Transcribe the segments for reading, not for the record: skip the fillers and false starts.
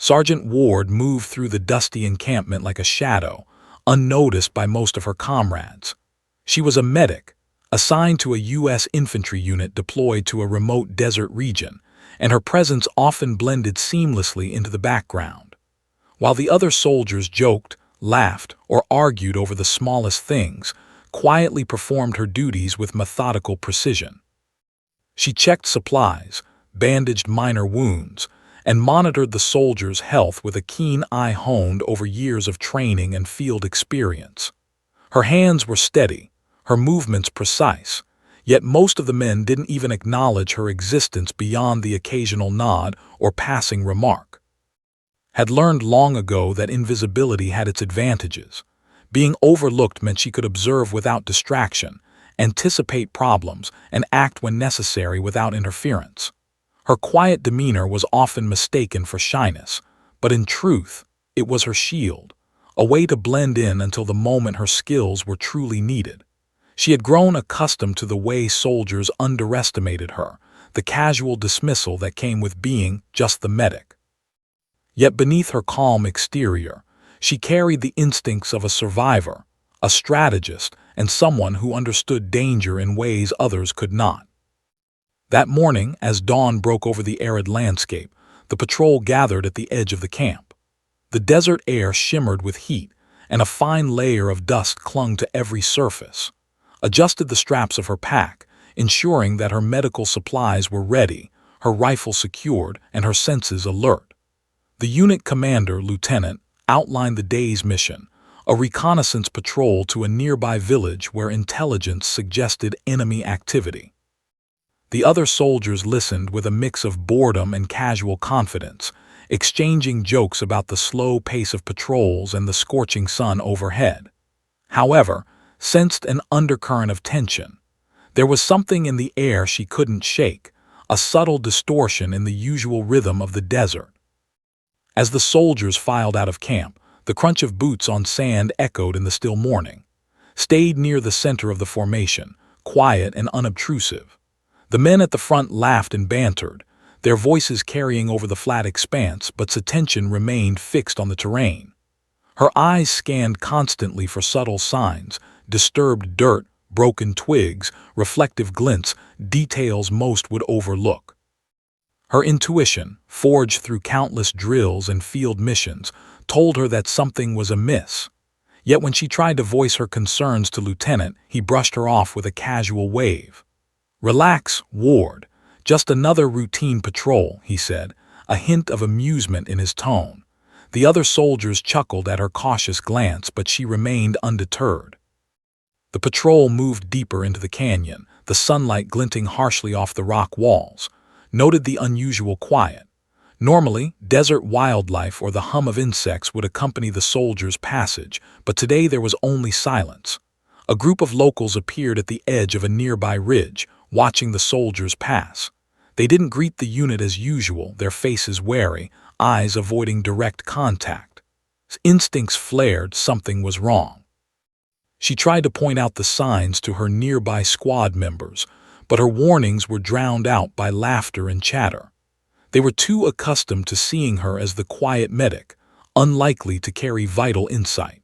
Sergeant Ward moved through the dusty encampment like a shadow, unnoticed by most of her comrades. She was a medic, assigned to a U.S. infantry unit deployed to a remote desert region, and her presence often blended seamlessly into the background. While the other soldiers joked, laughed, or argued over the smallest things, quietly performed her duties with methodical precision. She checked supplies, bandaged minor wounds, and monitored the soldiers' health with a keen eye honed over years of training and field experience. Her hands were steady, her movements precise, yet most of the men didn't even acknowledge her existence beyond the occasional nod or passing remark. Had learned long ago that invisibility had its advantages. Being overlooked meant she could observe without distraction, anticipate problems, and act when necessary without interference. Her quiet demeanor was often mistaken for shyness, but in truth, it was her shield, a way to blend in until the moment her skills were truly needed. She had grown accustomed to the way soldiers underestimated her, the casual dismissal that came with being just the medic. Yet beneath her calm exterior, she carried the instincts of a survivor, a strategist, and someone who understood danger in ways others could not. That morning, as dawn broke over the arid landscape, the patrol gathered at the edge of the camp. The desert air shimmered with heat, and a fine layer of dust clung to every surface. Adjusted the straps of her pack, ensuring that her medical supplies were ready, her rifle secured, and her senses alert. The unit commander, Lieutenant, outlined the day's mission, a reconnaissance patrol to a nearby village where intelligence suggested enemy activity. The other soldiers listened with a mix of boredom and casual confidence, exchanging jokes about the slow pace of patrols and the scorching sun overhead. However, sensed an undercurrent of tension. There was something in the air she couldn't shake, a subtle distortion in the usual rhythm of the desert. As the soldiers filed out of camp, the crunch of boots on sand echoed in the still morning. Stayed near the center of the formation, quiet and unobtrusive. The men at the front laughed and bantered, their voices carrying over the flat expanse, but attention remained fixed on the terrain. Her eyes scanned constantly for subtle signs, disturbed dirt, broken twigs, reflective glints, details most would overlook. Her intuition, forged through countless drills and field missions, told her that something was amiss. Yet when she tried to voice her concerns to Lieutenant, he brushed her off with a casual wave. "Relax, Ward. Just another routine patrol," he said, a hint of amusement in his tone. The other soldiers chuckled at her cautious glance, but she remained undeterred. The patrol moved deeper into the canyon, the sunlight glinting harshly off the rock walls. Noted the unusual quiet. Normally, desert wildlife or the hum of insects would accompany the soldiers' passage, but today there was only silence. A group of locals appeared at the edge of a nearby ridge, watching the soldiers pass. They didn't greet the unit as usual, their faces wary, eyes avoiding direct contact. Instincts flared something was wrong. She tried to point out the signs to her nearby squad members, but her warnings were drowned out by laughter and chatter. They were too accustomed to seeing her as the quiet medic, unlikely to carry vital insight.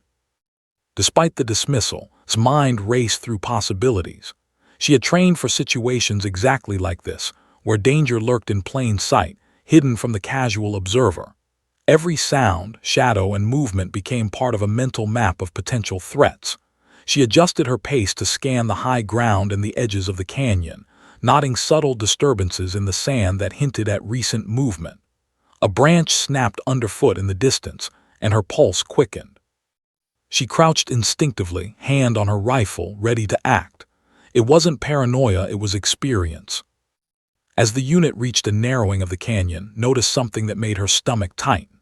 Despite the dismissal, his mind raced through possibilities. She had trained for situations exactly like this, where danger lurked in plain sight, hidden from the casual observer. Every sound, shadow, and movement became part of a mental map of potential threats. She adjusted her pace to scan the high ground and the edges of the canyon, noting subtle disturbances in the sand that hinted at recent movement. A branch snapped underfoot in the distance, and her pulse quickened. She crouched instinctively, hand on her rifle, ready to act. It wasn't paranoia, it was experience. As the unit reached a narrowing of the canyon, noticed something that made her stomach tighten.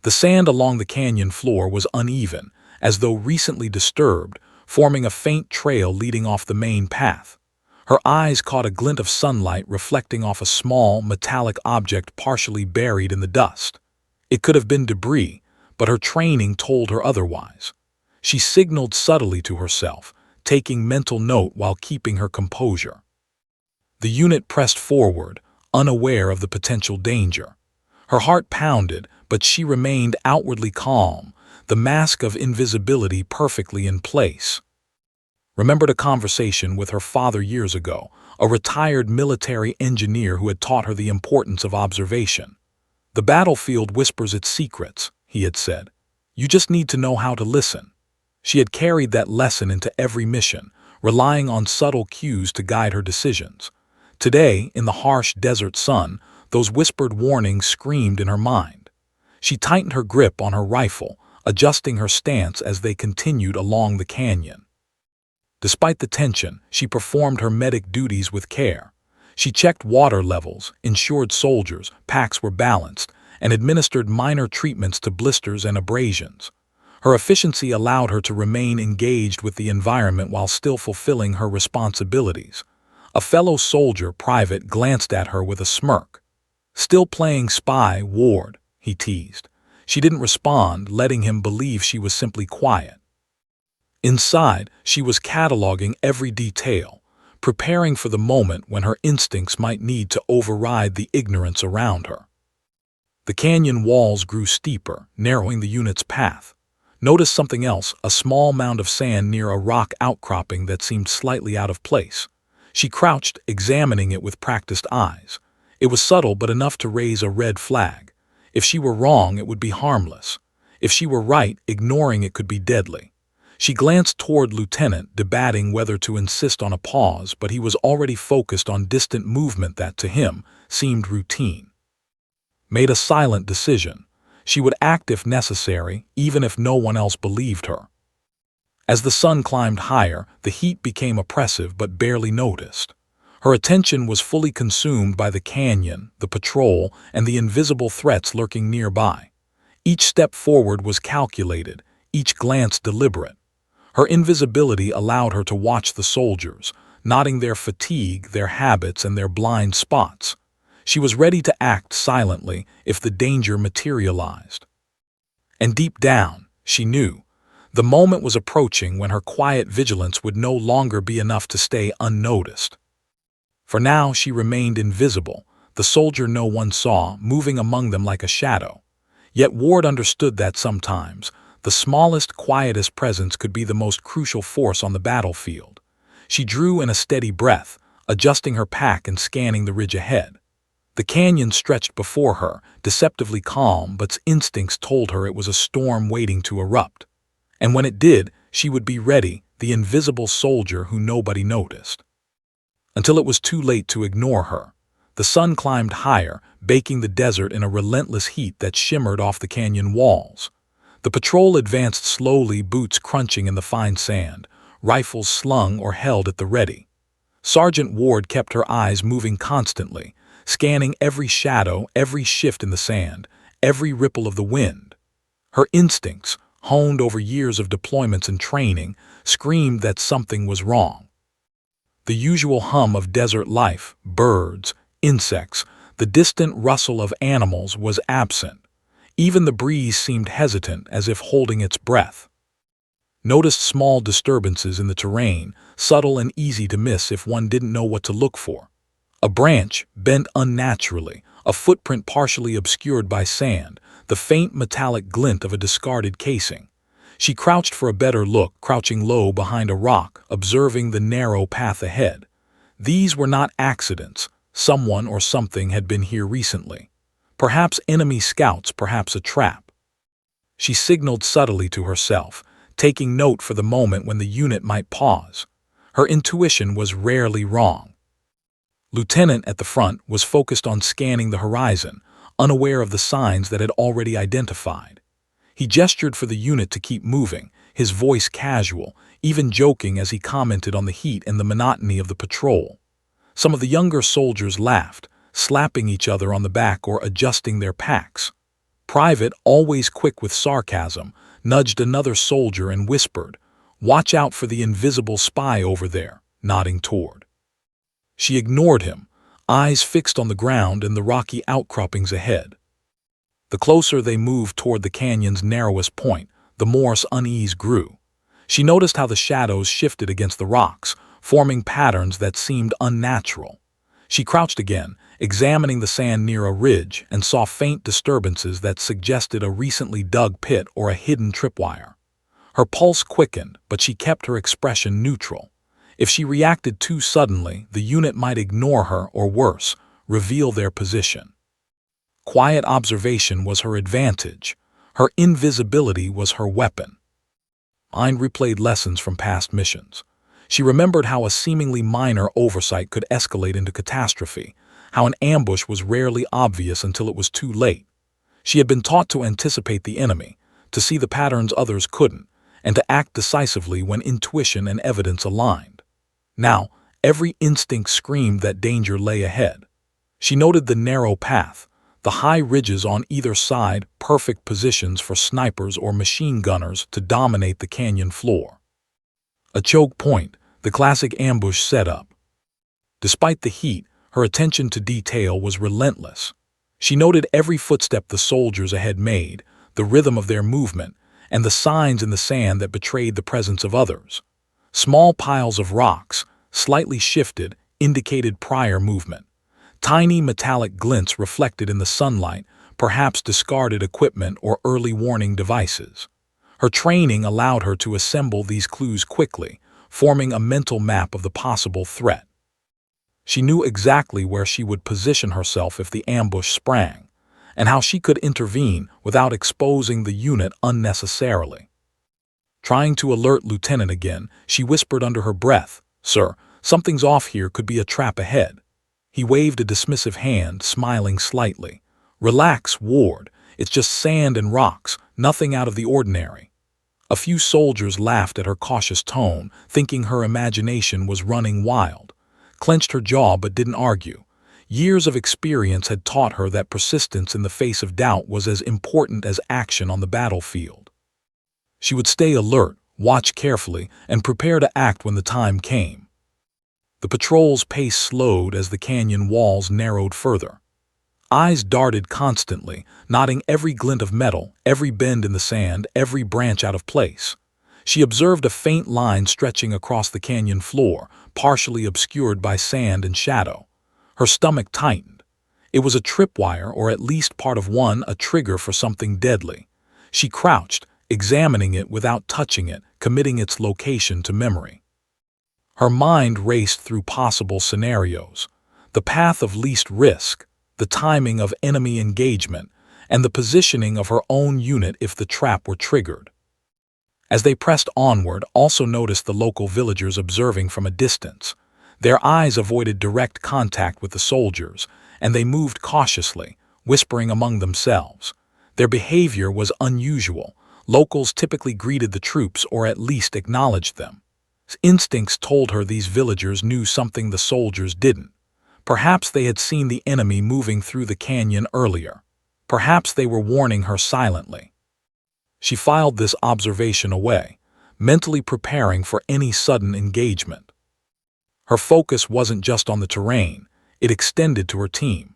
The sand along the canyon floor was uneven, as though recently disturbed, forming a faint trail leading off the main path. Her eyes caught a glint of sunlight reflecting off a small, metallic object partially buried in the dust. It could have been debris, but her training told her otherwise. She signaled subtly to herself, taking mental note while keeping her composure. The unit pressed forward, unaware of the potential danger. Her heart pounded, but she remained outwardly calm, the mask of invisibility perfectly in place. Remembered a conversation with her father years ago, a retired military engineer who had taught her the importance of observation. "The battlefield whispers its secrets," he had said. "You just need to know how to listen." She had carried that lesson into every mission, relying on subtle cues to guide her decisions. Today, in the harsh desert sun, those whispered warnings screamed in her mind. She tightened her grip on her rifle, adjusting her stance as they continued along the canyon. Despite the tension, she performed her medic duties with care. She checked water levels, ensured soldiers' packs were balanced, and administered minor treatments to blisters and abrasions. Her efficiency allowed her to remain engaged with the environment while still fulfilling her responsibilities. A fellow soldier private glanced at her with a smirk. "Still playing spy, Ward," he teased. She didn't respond, letting him believe she was simply quiet. Inside, she was cataloging every detail, preparing for the moment when her instincts might need to override the ignorance around her. The canyon walls grew steeper, narrowing the unit's path. Noticed something else, a small mound of sand near a rock outcropping that seemed slightly out of place. She crouched, examining it with practiced eyes. It was subtle but enough to raise a red flag. If she were wrong, it would be harmless. If she were right, ignoring it could be deadly. She glanced toward Lieutenant, debating whether to insist on a pause, but he was already focused on distant movement that, to him, seemed routine. Made a silent decision. She would act if necessary, even if no one else believed her. As the sun climbed higher, the heat became oppressive but barely noticed. Her attention was fully consumed by the canyon, the patrol, and the invisible threats lurking nearby. Each step forward was calculated, each glance deliberate. Her invisibility allowed her to watch the soldiers, noting their fatigue, their habits, and their blind spots. She was ready to act silently if the danger materialized. And deep down, she knew, the moment was approaching when her quiet vigilance would no longer be enough to stay unnoticed. For now she remained invisible, the soldier no one saw, moving among them like a shadow. Yet Ward understood that sometimes, the smallest, quietest presence could be the most crucial force on the battlefield. She drew in a steady breath, adjusting her pack and scanning the ridge ahead. The canyon stretched before her, deceptively calm, but instincts told her it was a storm waiting to erupt. And when it did, she would be ready, the invisible soldier who nobody noticed. Until it was too late to ignore her. The sun climbed higher, baking the desert in a relentless heat that shimmered off the canyon walls. The patrol advanced slowly, boots crunching in the fine sand, rifles slung or held at the ready. Sergeant Ward kept her eyes moving constantly, scanning every shadow, every shift in the sand, every ripple of the wind. Her instincts, honed over years of deployments and training, screamed that something was wrong. The usual hum of desert life, birds, insects, the distant rustle of animals was absent. Even the breeze seemed hesitant, as if holding its breath. Noticed small disturbances in the terrain, subtle and easy to miss if one didn't know what to look for. A branch bent unnaturally, a footprint partially obscured by sand, the faint metallic glint of a discarded casing. She crouched for a better look, crouching low behind a rock, observing the narrow path ahead. These were not accidents. Someone or something had been here recently. Perhaps enemy scouts, perhaps a trap. She signaled subtly to herself, taking note for the moment when the unit might pause. Her intuition was rarely wrong. Lieutenant at the front was focused on scanning the horizon, unaware of the signs that had already identified. He gestured for the unit to keep moving, his voice casual, even joking as he commented on the heat and the monotony of the patrol. Some of the younger soldiers laughed, slapping each other on the back or adjusting their packs. Private, always quick with sarcasm, nudged another soldier and whispered, "Watch out for the invisible spy over there," nodding toward. She ignored him, eyes fixed on the ground and the rocky outcroppings ahead. The closer they moved toward the canyon's narrowest point, the more unease grew. She noticed how the shadows shifted against the rocks, forming patterns that seemed unnatural. She crouched again, examining the sand near a ridge, and saw faint disturbances that suggested a recently dug pit or a hidden tripwire. Her pulse quickened, but she kept her expression neutral. If she reacted too suddenly, the unit might ignore her or worse, reveal their position. Quiet observation was her advantage. Her invisibility was her weapon. Ayn replayed lessons from past missions. She remembered how a seemingly minor oversight could escalate into catastrophe, how an ambush was rarely obvious until it was too late. She had been taught to anticipate the enemy, to see the patterns others couldn't, and to act decisively when intuition and evidence aligned. Now, every instinct screamed that danger lay ahead. She noted the narrow path, the high ridges on either side, perfect positions for snipers or machine gunners to dominate the canyon floor. A choke point, the classic ambush setup. Despite the heat, her attention to detail was relentless. She noted every footstep the soldiers ahead made, the rhythm of their movement, and the signs in the sand that betrayed the presence of others. Small piles of rocks, slightly shifted, indicated prior movement. Tiny metallic glints reflected in the sunlight, perhaps discarded equipment or early warning devices. Her training allowed her to assemble these clues quickly, forming a mental map of the possible threat. She knew exactly where she would position herself if the ambush sprang, and how she could intervene without exposing the unit unnecessarily. Trying to alert Lieutenant again, she whispered under her breath, "Sir, something's off here, could be a trap ahead." He waved a dismissive hand, smiling slightly. "Relax, Ward. It's just sand and rocks, nothing out of the ordinary." A few soldiers laughed at her cautious tone, thinking her imagination was running wild. Clenched her jaw but didn't argue. Years of experience had taught her that persistence in the face of doubt was as important as action on the battlefield. She would stay alert, watch carefully, and prepare to act when the time came. The patrol's pace slowed as the canyon walls narrowed further. Eyes darted constantly, noting every glint of metal, every bend in the sand, every branch out of place. She observed a faint line stretching across the canyon floor, partially obscured by sand and shadow. Her stomach tightened. It was a tripwire, or at least part of one, a trigger for something deadly. She crouched, examining it without touching it, committing its location to memory. Her mind raced through possible scenarios, the path of least risk, the timing of enemy engagement, and the positioning of her own unit if the trap were triggered. As they pressed onward, also noticed the local villagers observing from a distance. Their eyes avoided direct contact with the soldiers, and they moved cautiously, whispering among themselves. Their behavior was unusual. Locals typically greeted the troops or at least acknowledged them. Instincts told her these villagers knew something the soldiers didn't. Perhaps they had seen the enemy moving through the canyon earlier. Perhaps they were warning her silently. She filed this observation away, mentally preparing for any sudden engagement. Her focus wasn't just on the terrain, it extended to her team.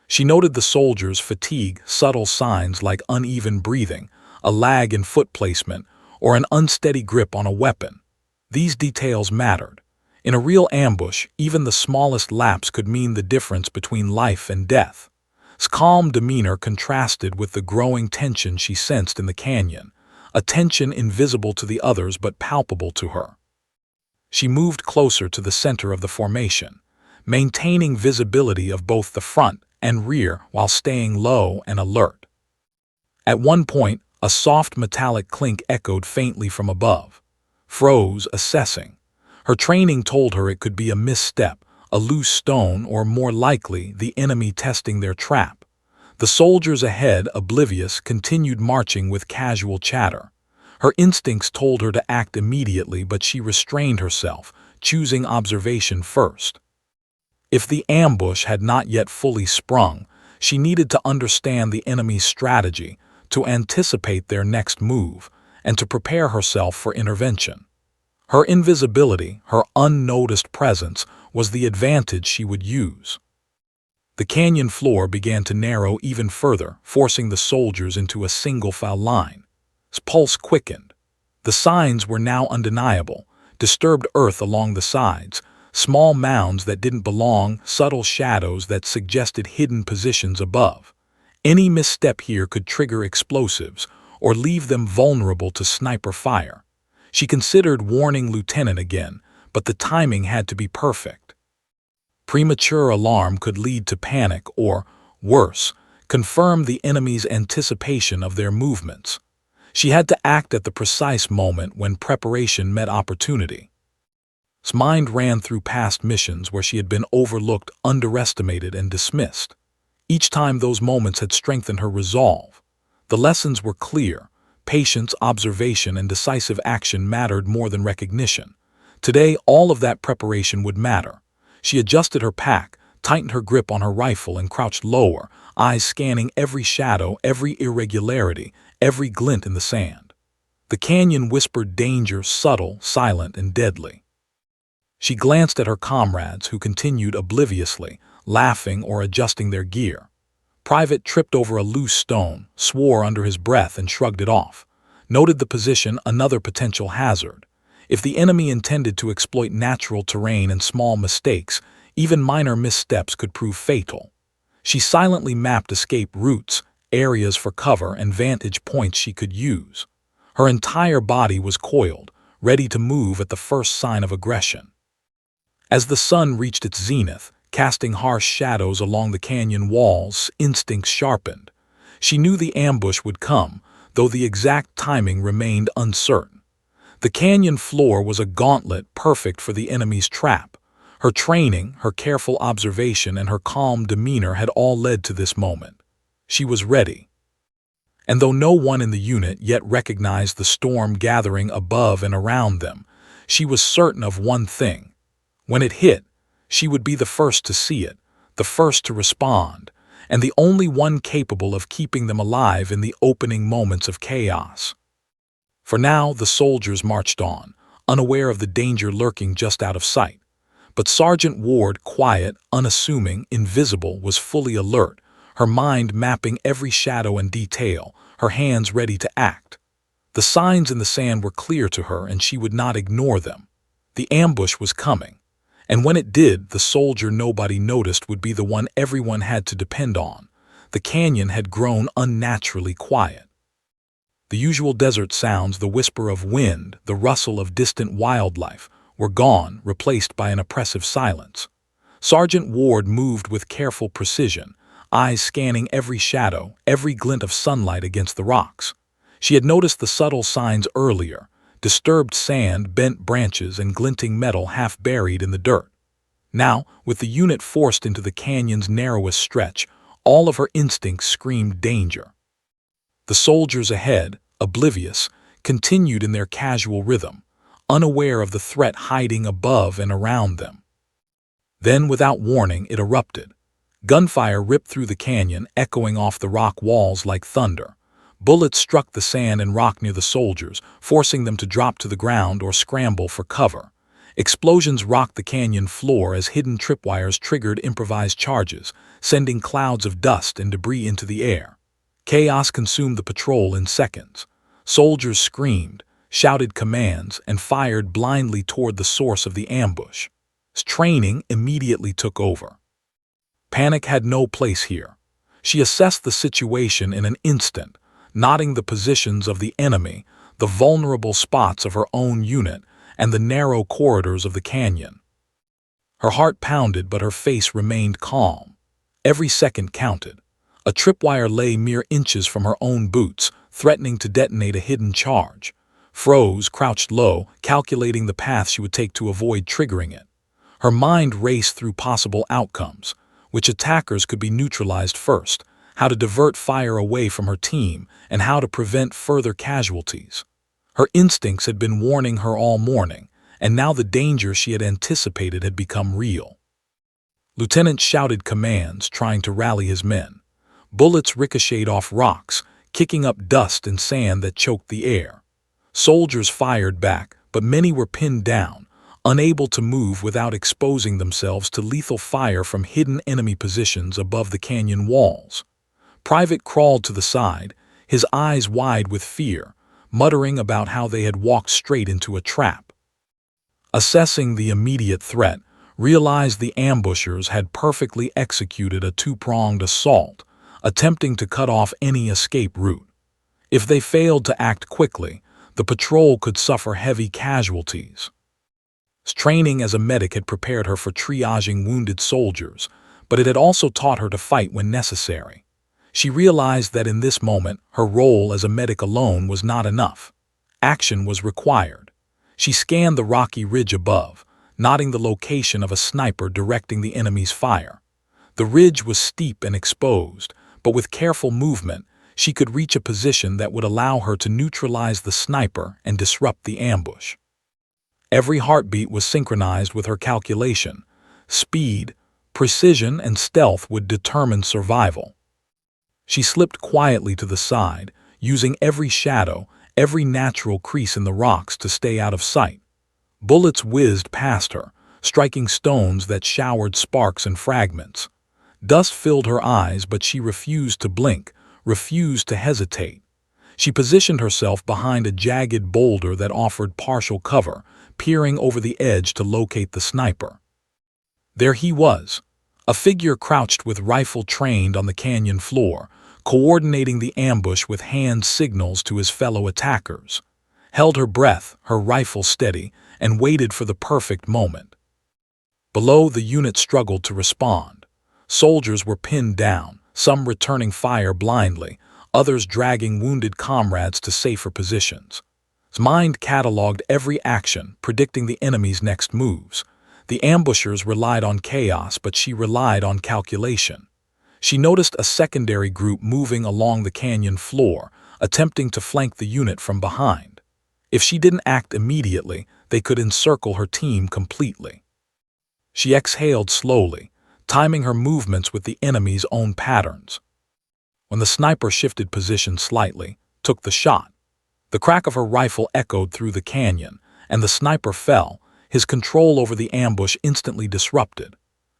She noted the soldiers' fatigue, subtle signs like uneven breathing, a lag in foot placement, or an unsteady grip on a weapon. These details mattered. In a real ambush, even the smallest lapse could mean the difference between life and death. His calm demeanor contrasted with the growing tension she sensed in the canyon, a tension invisible to the others but palpable to her. She moved closer to the center of the formation, maintaining visibility of both the front and rear while staying low and alert. At one point, a soft metallic clink echoed faintly from above. Froze, assessing. Her training told her it could be a misstep, a loose stone, or more likely, the enemy testing their trap. The soldiers ahead, oblivious, continued marching with casual chatter. Her instincts told her to act immediately, but she restrained herself, choosing observation first. If the ambush had not yet fully sprung, she needed to understand the enemy's strategy, to anticipate their next move, and to prepare herself for intervention. Her invisibility, her unnoticed presence, was the advantage she would use. The canyon floor began to narrow even further, forcing the soldiers into a single-file line. His pulse quickened. The signs were now undeniable: disturbed earth along the sides, small mounds that didn't belong, subtle shadows that suggested hidden positions above. Any misstep here could trigger explosives or leave them vulnerable to sniper fire. She considered warning Lieutenant again, but the timing had to be perfect. Premature alarm could lead to panic or, worse, confirm the enemy's anticipation of their movements. She had to act at the precise moment when preparation met opportunity. His mind ran through past missions where she had been overlooked, underestimated, and dismissed. Each time those moments had strengthened her resolve. The lessons were clear. Patience, observation, and decisive action mattered more than recognition. Today, all of that preparation would matter. She adjusted her pack, tightened her grip on her rifle, and crouched lower, eyes scanning every shadow, every irregularity, every glint in the sand. The canyon whispered danger, subtle, silent, and deadly. She glanced at her comrades, who continued obliviously, laughing or adjusting their gear. Private tripped over a loose stone, swore under his breath and shrugged it off. Noted the position, another potential hazard. If the enemy intended to exploit natural terrain and small mistakes, even minor missteps could prove fatal. She silently mapped escape routes, areas for cover, and vantage points she could use. Her entire body was coiled, ready to move at the first sign of aggression. As the sun reached its zenith, casting harsh shadows along the canyon walls, instincts sharpened. She knew the ambush would come, though the exact timing remained uncertain. The canyon floor was a gauntlet perfect for the enemy's trap. Her training, her careful observation, and her calm demeanor had all led to this moment. She was ready. And though no one in the unit yet recognized the storm gathering above and around them, she was certain of one thing. When it hit, she would be the first to see it, the first to respond, and the only one capable of keeping them alive in the opening moments of chaos. For now, the soldiers marched on, unaware of the danger lurking just out of sight. But Sergeant Ward, quiet, unassuming, invisible, was fully alert, her mind mapping every shadow and detail, her hands ready to act. The signs in the sand were clear to her, and she would not ignore them. The ambush was coming. And when it did, the soldier nobody noticed would be the one everyone had to depend on. The canyon had grown unnaturally quiet. The usual desert sounds, the whisper of wind, the rustle of distant wildlife, were gone, replaced by an oppressive silence. Sergeant Ward moved with careful precision, eyes scanning every shadow, every glint of sunlight against the rocks. She had noticed the subtle signs earlier: disturbed sand, bent branches, and glinting metal half buried in the dirt. Now, with the unit forced into the canyon's narrowest stretch, all of her instincts screamed danger. The soldiers ahead, oblivious, continued in their casual rhythm, unaware of the threat hiding above and around them. Then, without warning, it erupted. Gunfire ripped through the canyon, echoing off the rock walls like thunder. Bullets struck the sand and rock near the soldiers, forcing them to drop to the ground or scramble for cover. Explosions rocked the canyon floor as hidden tripwires triggered improvised charges, sending clouds of dust and debris into the air. Chaos consumed the patrol in seconds. Soldiers screamed, shouted commands, and fired blindly toward the source of the ambush. Training immediately took over. Panic had no place here. She assessed the situation in an instant, noting the positions of the enemy, the vulnerable spots of her own unit, and the narrow corridors of the canyon. Her heart pounded, but her face remained calm. Every second counted. A tripwire lay mere inches from her own boots, threatening to detonate a hidden charge. Froze, crouched low, calculating the path she would take to avoid triggering it. Her mind raced through possible outcomes: which attackers could be neutralized first, how to divert fire away from her team, and how to prevent further casualties. Her instincts had been warning her all morning, and now the danger she had anticipated had become real. Lieutenant shouted commands, trying to rally his men. Bullets ricocheted off rocks, kicking up dust and sand that choked the air. Soldiers fired back, but many were pinned down, unable to move without exposing themselves to lethal fire from hidden enemy positions above the canyon walls. Private crawled to the side, his eyes wide with fear, muttering about how they had walked straight into a trap. Assessing the immediate threat, realized the ambushers had perfectly executed a two-pronged assault, attempting to cut off any escape route. If they failed to act quickly, the patrol could suffer heavy casualties. Training as a medic had prepared her for triaging wounded soldiers, but it had also taught her to fight when necessary. She realized that in this moment, her role as a medic alone was not enough. Action was required. She scanned the rocky ridge above, noting the location of a sniper directing the enemy's fire. The ridge was steep and exposed, but with careful movement, she could reach a position that would allow her to neutralize the sniper and disrupt the ambush. Every heartbeat was synchronized with her calculation. Speed, precision, and stealth would determine survival. She slipped quietly to the side, using every shadow, every natural crease in the rocks to stay out of sight. Bullets whizzed past her, striking stones that showered sparks and fragments. Dust filled her eyes, but she refused to blink, refused to hesitate. She positioned herself behind a jagged boulder that offered partial cover, peering over the edge to locate the sniper. There he was, a figure crouched with rifle trained on the canyon floor, coordinating the ambush with hand signals to his fellow attackers. Held her breath, her rifle steady, and waited for the perfect moment. Below, the unit struggled to respond. Soldiers were pinned down, some returning fire blindly, others dragging wounded comrades to safer positions. His mind cataloged every action, predicting the enemy's next moves. The ambushers relied on chaos, but she relied on calculation. She noticed a secondary group moving along the canyon floor, attempting to flank the unit from behind. If she didn't act immediately, they could encircle her team completely. She exhaled slowly, timing her movements with the enemy's own patterns. When the sniper shifted position slightly, took the shot. The crack of her rifle echoed through the canyon, and the sniper fell, his control over the ambush instantly disrupted.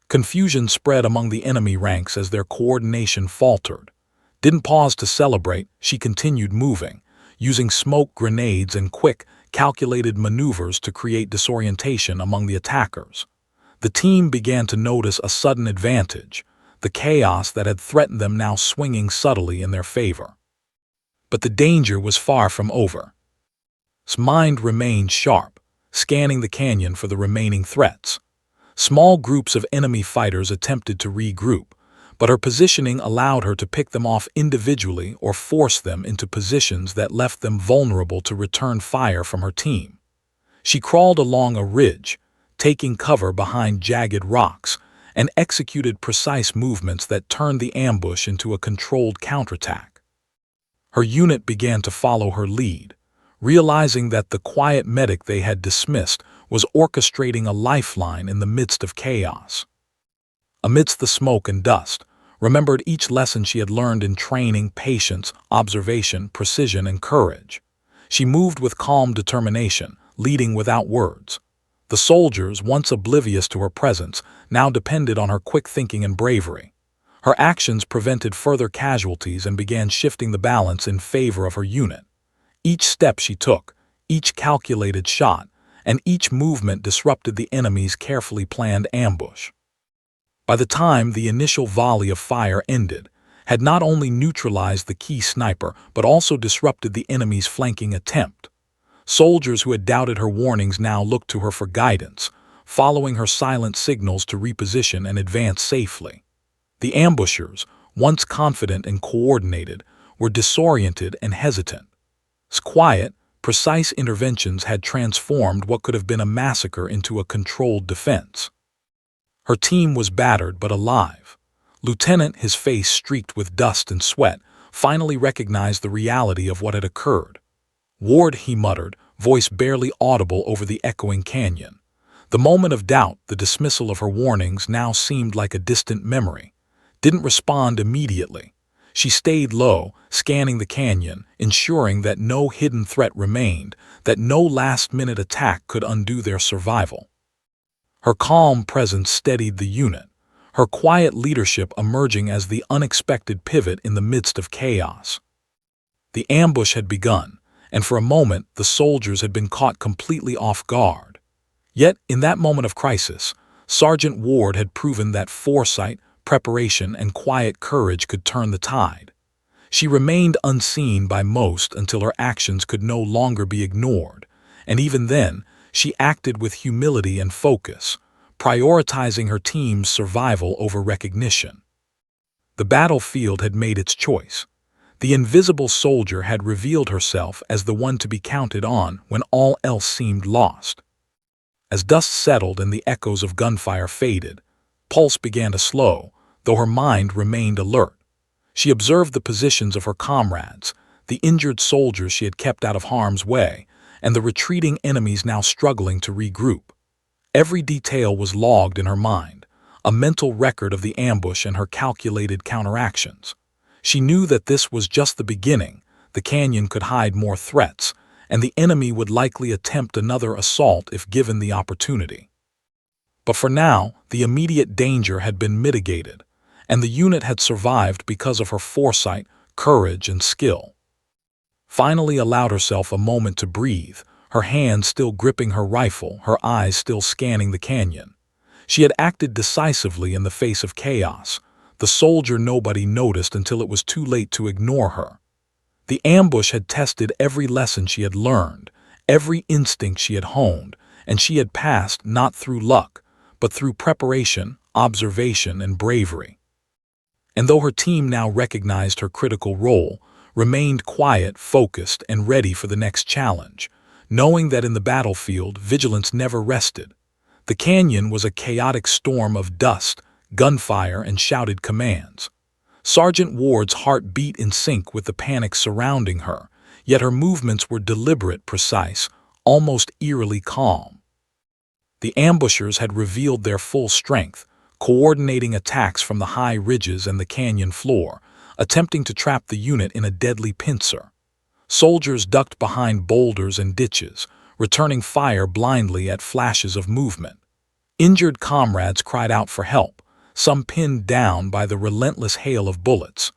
Confusion spread among the enemy ranks as their coordination faltered. Didn't pause to celebrate, she continued moving, using smoke grenades and quick, calculated maneuvers to create disorientation among the attackers. The team began to notice a sudden advantage, the chaos that had threatened them now swinging subtly in their favor. But the danger was far from over. His mind remained sharp, scanning the canyon for the remaining threats. Small groups of enemy fighters attempted to regroup, but her positioning allowed her to pick them off individually or force them into positions that left them vulnerable to return fire from her team. She crawled along a ridge, taking cover behind jagged rocks, and executed precise movements that turned the ambush into a controlled counterattack. Her unit began to follow her lead, realizing that the quiet medic they had dismissed was orchestrating a lifeline in the midst of chaos. Amidst the smoke and dust, remembered each lesson she had learned in training: patience, observation, precision, and courage. She moved with calm determination, leading without words. The soldiers, once oblivious to her presence, now depended on her quick thinking and bravery. Her actions prevented further casualties and began shifting the balance in favor of her unit. Each step she took, each calculated shot, and each movement disrupted the enemy's carefully planned ambush. By the time the initial volley of fire ended, had not only neutralized the key sniper but also disrupted the enemy's flanking attempt. Soldiers who had doubted her warnings now looked to her for guidance, following her silent signals to reposition and advance safely. The ambushers, once confident and coordinated, were disoriented and hesitant. Quiet, precise interventions had transformed what could have been a massacre into a controlled defense. Her team was battered but alive. Lieutenant, his face streaked with dust and sweat, finally recognized the reality of what had occurred. "Ward," he muttered, voice barely audible over the echoing canyon. The moment of doubt, the dismissal of her warnings, now seemed like a distant memory. Didn't respond immediately. She stayed low, scanning the canyon, ensuring that no hidden threat remained, that no last-minute attack could undo their survival. Her calm presence steadied the unit, her quiet leadership emerging as the unexpected pivot in the midst of chaos. The ambush had begun, and for a moment the soldiers had been caught completely off guard. Yet, in that moment of crisis, Sergeant Ward had proven that foresight, preparation, and quiet courage could turn the tide. She remained unseen by most until her actions could no longer be ignored, and even then, she acted with humility and focus, prioritizing her team's survival over recognition. The battlefield had made its choice. The invisible soldier had revealed herself as the one to be counted on when all else seemed lost. As dust settled and the echoes of gunfire faded, pulse began to slow, though her mind remained alert. She observed the positions of her comrades, the injured soldiers she had kept out of harm's way, and the retreating enemies now struggling to regroup. Every detail was logged in her mind, a mental record of the ambush and her calculated counteractions. She knew that this was just the beginning. The canyon could hide more threats, and the enemy would likely attempt another assault if given the opportunity. But for now, the immediate danger had been mitigated, and the unit had survived because of her foresight, courage, and skill. Finally allowed herself a moment to breathe, her hands still gripping her rifle, her eyes still scanning the canyon. She had acted decisively in the face of chaos, the soldier nobody noticed until it was too late to ignore her. The ambush had tested every lesson she had learned, every instinct she had honed, and she had passed not through luck, but through preparation, observation, and bravery. And though her team now recognized her critical role, remained quiet, focused, and ready for the next challenge, knowing that in the battlefield, vigilance never rested. The canyon was a chaotic storm of dust, gunfire, and shouted commands. Sergeant Ward's heart beat in sync with the panic surrounding her, yet her movements were deliberate, precise, almost eerily calm. The ambushers had revealed their full strength, coordinating attacks from the high ridges and the canyon floor, attempting to trap the unit in a deadly pincer. Soldiers ducked behind boulders and ditches, returning fire blindly at flashes of movement. Injured comrades cried out for help, some pinned down by the relentless hail of bullets,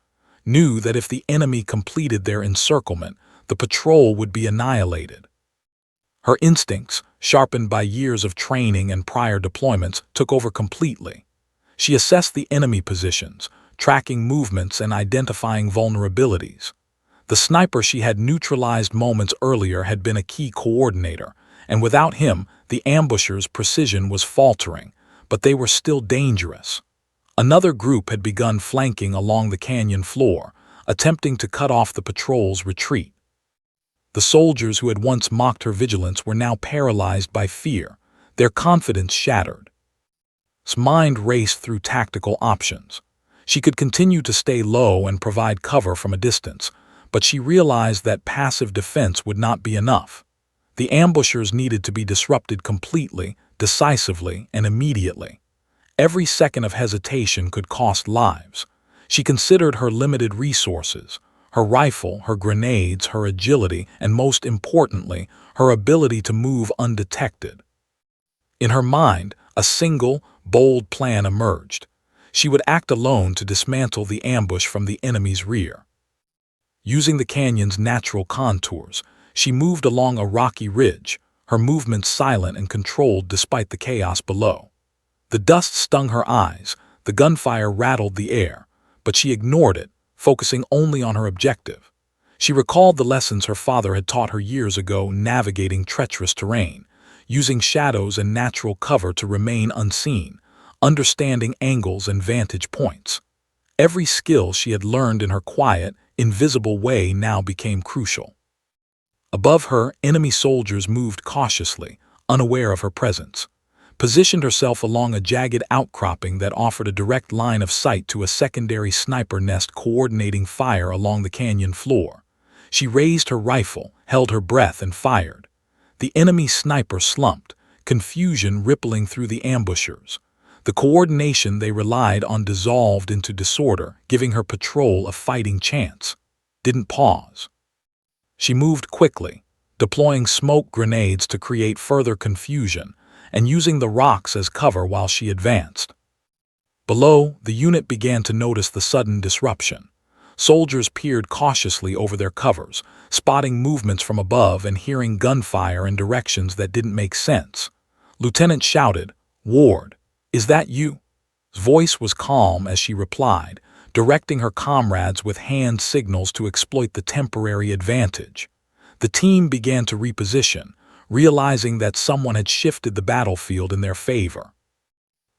knew that if the enemy completed their encirclement, the patrol would be annihilated. Her instincts, sharpened by years of training and prior deployments, took over completely. She assessed the enemy positions, tracking movements and identifying vulnerabilities. The sniper she had neutralized moments earlier had been a key coordinator, and without him, the ambushers' precision was faltering, but they were still dangerous. Another group had begun flanking along the canyon floor, attempting to cut off the patrol's retreat. The soldiers who had once mocked her vigilance were now paralyzed by fear, their confidence shattered. Her mind raced through tactical options. She could continue to stay low and provide cover from a distance, but she realized that passive defense would not be enough. The ambushers needed to be disrupted completely, decisively, and immediately. Every second of hesitation could cost lives. She considered her limited resources, her rifle, her grenades, her agility, and most importantly, her ability to move undetected. In her mind, a single, bold plan emerged. She would act alone to dismantle the ambush from the enemy's rear. Using the canyon's natural contours, she moved along a rocky ridge, her movements silent and controlled despite the chaos below. The dust stung her eyes, the gunfire rattled the air, but she ignored it, focusing only on her objective. She recalled the lessons her father had taught her years ago navigating treacherous terrain, using shadows and natural cover to remain unseen, understanding angles and vantage points. Every skill she had learned in her quiet, invisible way now became crucial. Above her, enemy soldiers moved cautiously, unaware of her presence. Positioned herself along a jagged outcropping that offered a direct line of sight to a secondary sniper nest coordinating fire along the canyon floor. She raised her rifle, held her breath, and fired. The enemy sniper slumped, confusion rippling through the ambushers. The coordination they relied on dissolved into disorder, giving her patrol a fighting chance. Didn't pause. She moved quickly, deploying smoke grenades to create further confusion, and using the rocks as cover while she advanced. Below, the unit began to notice the sudden disruption. Soldiers peered cautiously over their covers, spotting movements from above and hearing gunfire in directions that didn't make sense. Lieutenant shouted, "Ward, "Is that you?" His voice was calm as she replied, directing her comrades with hand signals to exploit the temporary advantage. The team began to reposition, realizing that someone had shifted the battlefield in their favor.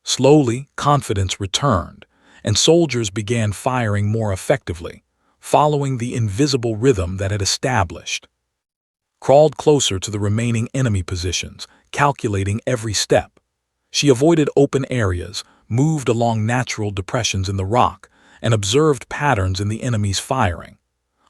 Slowly, confidence returned, and soldiers began firing more effectively, following the invisible rhythm that had established. Crawled closer to the remaining enemy positions, calculating every step. She avoided open areas, moved along natural depressions in the rock, and observed patterns in the enemy's firing.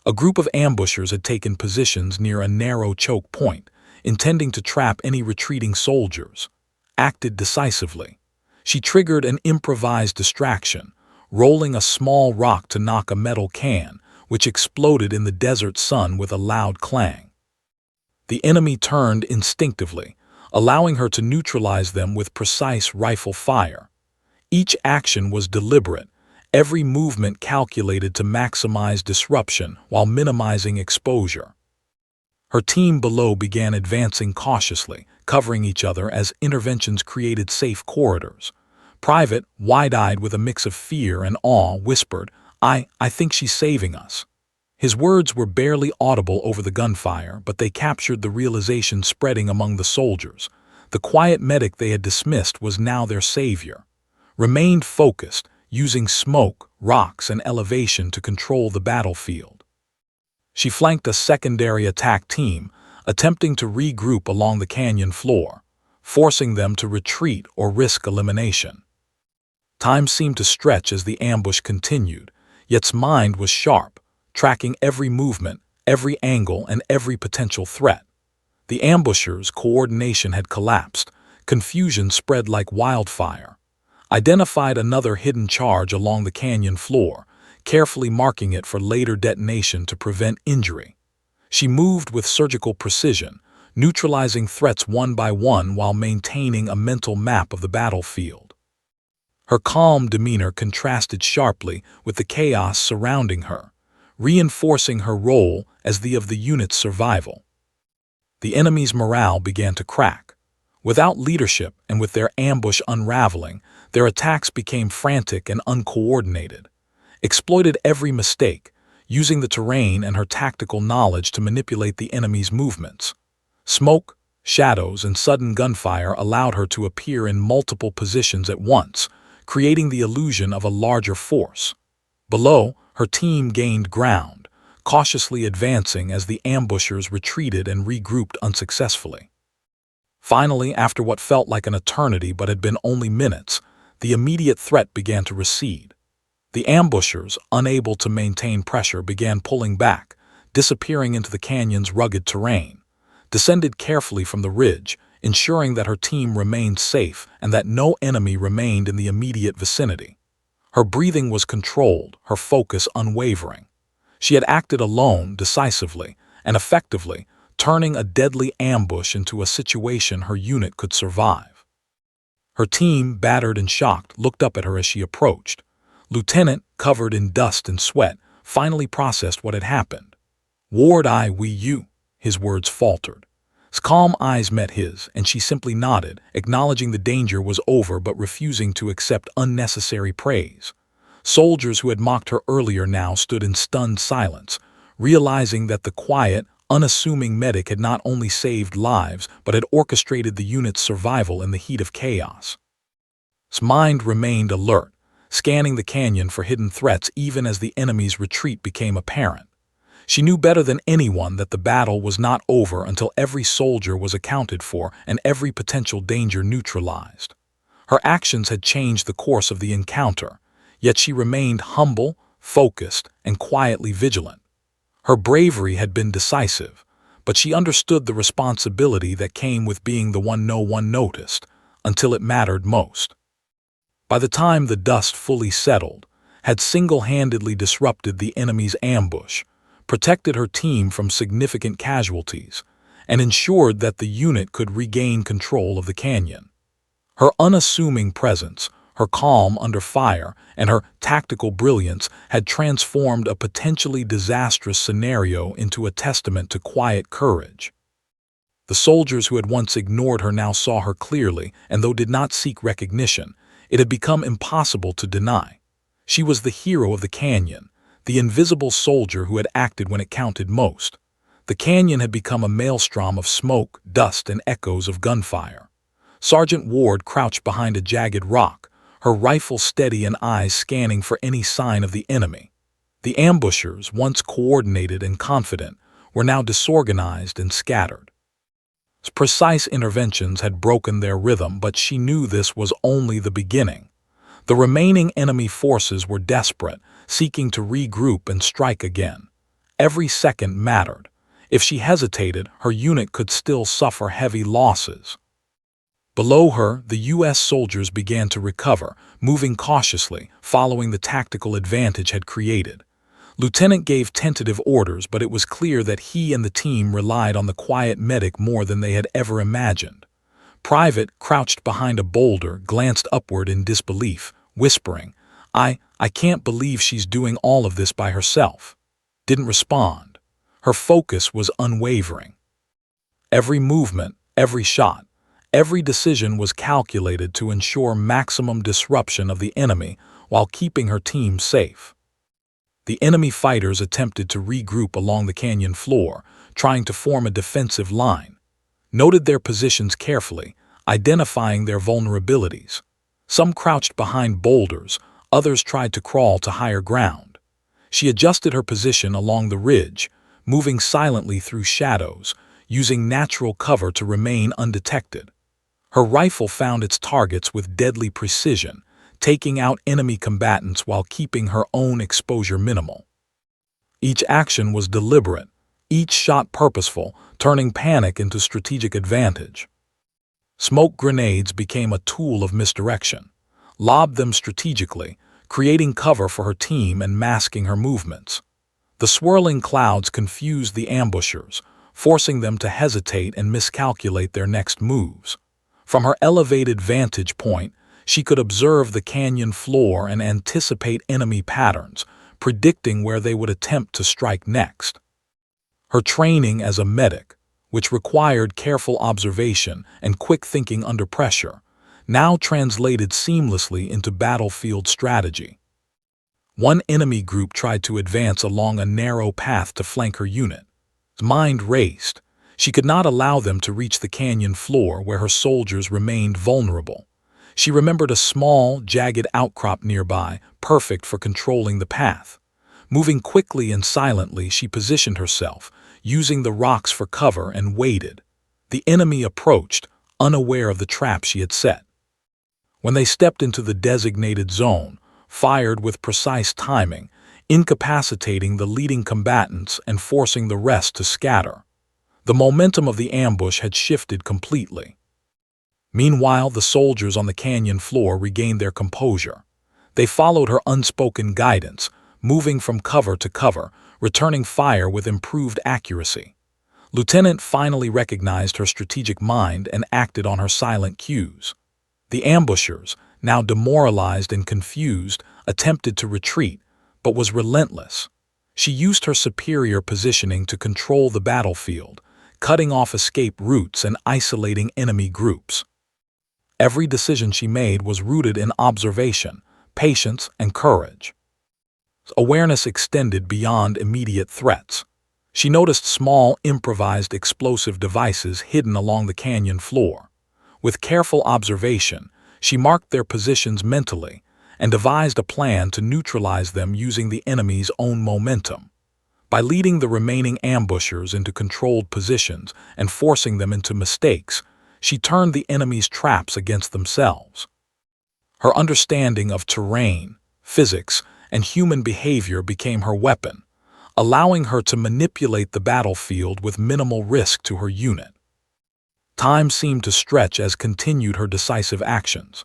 A group of ambushers had taken positions near a narrow choke point, intending to trap any retreating soldiers. Acted decisively. She triggered an improvised distraction, rolling a small rock to knock a metal can, which exploded in the desert sun with a loud clang. The enemy turned instinctively, allowing her to neutralize them with precise rifle fire. Each action was deliberate, every movement calculated to maximize disruption while minimizing exposure. Her team below began advancing cautiously, covering each other as interventions created safe corridors. Private, wide-eyed with a mix of fear and awe, whispered, I think she's saving us." His words were barely audible over the gunfire, but they captured the realization spreading among the soldiers. The quiet medic they had dismissed was now their savior. Remained focused, using smoke, rocks, and elevation to control the battlefield. She flanked a secondary attack team, attempting to regroup along the canyon floor, forcing them to retreat or risk elimination. Time seemed to stretch as the ambush continued, yet its mind was sharp, tracking every movement, every angle, and every potential threat. The ambushers' coordination had collapsed, confusion spread like wildfire. Identified another hidden charge along the canyon floor, carefully marking it for later detonation to prevent injury. She moved with surgical precision, neutralizing threats one by one while maintaining a mental map of the battlefield. Her calm demeanor contrasted sharply with the chaos surrounding her, reinforcing her role as the of the unit's survival. The enemy's morale began to crack. Without leadership and with their ambush unraveling, their attacks became frantic and uncoordinated. Exploited every mistake, using the terrain and her tactical knowledge to manipulate the enemy's movements. Smoke, shadows, and sudden gunfire allowed her to appear in multiple positions at once, creating the illusion of a larger force. Below, her team gained ground, cautiously advancing as the ambushers retreated and regrouped unsuccessfully. Finally, after what felt like an eternity but had been only minutes, the immediate threat began to recede. The ambushers, unable to maintain pressure, began pulling back, disappearing into the canyon's rugged terrain, descended carefully from the ridge, ensuring that her team remained safe and that no enemy remained in the immediate vicinity. Her breathing was controlled, her focus unwavering. She had acted alone, decisively, and effectively, turning a deadly ambush into a situation her unit could survive. Her team, battered and shocked, looked up at her as she approached. Lieutenant, covered in dust and sweat, finally processed what had happened. "Ward, you," his words faltered. His calm eyes met his, and she simply nodded, acknowledging the danger was over but refusing to accept unnecessary praise. Soldiers who had mocked her earlier now stood in stunned silence, realizing that the quiet, unassuming medic had not only saved lives but had orchestrated the unit's survival in the heat of chaos. His mind remained alert, scanning the canyon for hidden threats even as the enemy's retreat became apparent. She knew better than anyone that the battle was not over until every soldier was accounted for and every potential danger neutralized. Her actions had changed the course of the encounter, yet she remained humble, focused, and quietly vigilant. Her bravery had been decisive, but she understood the responsibility that came with being the one no one noticed, until it mattered most. By the time the dust fully settled, had single-handedly disrupted the enemy's ambush, protected her team from significant casualties, and ensured that the unit could regain control of the canyon. Her unassuming presence, her calm under fire, and her tactical brilliance had transformed a potentially disastrous scenario into a testament to quiet courage. The soldiers who had once ignored her now saw her clearly, and though did not seek recognition, It had become impossible to deny. She was the hero of the canyon, the invisible soldier who had acted when it counted most. The canyon had become a maelstrom of smoke, dust, and echoes of gunfire. Sergeant Ward crouched behind a jagged rock, her rifle steady and eyes scanning for any sign of the enemy. The ambushers, once coordinated and confident, were now disorganized and scattered. Precise interventions had broken their rhythm, but she knew this was only the beginning. The remaining enemy forces were desperate, seeking to regroup and strike again. Every second mattered. If she hesitated, her unit could still suffer heavy losses. Below her, the U.S. soldiers began to recover, moving cautiously, following the tactical advantage had created. Lieutenant gave tentative orders, but it was clear that he and the team relied on the quiet medic more than they had ever imagined. Private, crouched behind a boulder, glanced upward in disbelief, whispering, I can't believe she's doing all of this by herself." Didn't respond. Her focus was unwavering. Every movement, every shot, every decision was calculated to ensure maximum disruption of the enemy while keeping her team safe. The enemy fighters attempted to regroup along the canyon floor, trying to form a defensive line. Noted their positions carefully, identifying their vulnerabilities. Some crouched behind boulders, others tried to crawl to higher ground. She adjusted her position along the ridge, moving silently through shadows, using natural cover to remain undetected. Her rifle found its targets with deadly precision, taking out enemy combatants while keeping her own exposure minimal. Each action was deliberate, each shot purposeful, turning panic into strategic advantage. Smoke grenades became a tool of misdirection. Lobbed them strategically, creating cover for her team and masking her movements. The swirling clouds confused the ambushers, forcing them to hesitate and miscalculate their next moves. From her elevated vantage point, she could observe the canyon floor and anticipate enemy patterns, predicting where they would attempt to strike next. Her training as a medic, which required careful observation and quick thinking under pressure, now translated seamlessly into battlefield strategy. One enemy group tried to advance along a narrow path to flank her unit. Her mind raced. She could not allow them to reach the canyon floor where her soldiers remained vulnerable. She remembered a small, jagged outcrop nearby, perfect for controlling the path. Moving quickly and silently, she positioned herself, using the rocks for cover, and waited. The enemy approached, unaware of the trap she had set. When they stepped into the designated zone, fired with precise timing, incapacitating the leading combatants and forcing the rest to scatter. The momentum of the ambush had shifted completely. Meanwhile, the soldiers on the canyon floor regained their composure. They followed her unspoken guidance, moving from cover to cover, returning fire with improved accuracy. Lieutenant finally recognized her strategic mind and acted on her silent cues. The ambushers, now demoralized and confused, attempted to retreat, but was relentless. She used her superior positioning to control the battlefield, cutting off escape routes and isolating enemy groups. Every decision she made was rooted in observation, patience, and courage. Awareness extended beyond immediate threats. She noticed small, improvised explosive devices hidden along the canyon floor. With careful observation, she marked their positions mentally and devised a plan to neutralize them using the enemy's own momentum. By leading the remaining ambushers into controlled positions and forcing them into mistakes, she turned the enemy's traps against themselves. Her understanding of terrain, physics, and human behavior became her weapon, allowing her to manipulate the battlefield with minimal risk to her unit. Time seemed to stretch as continued her decisive actions.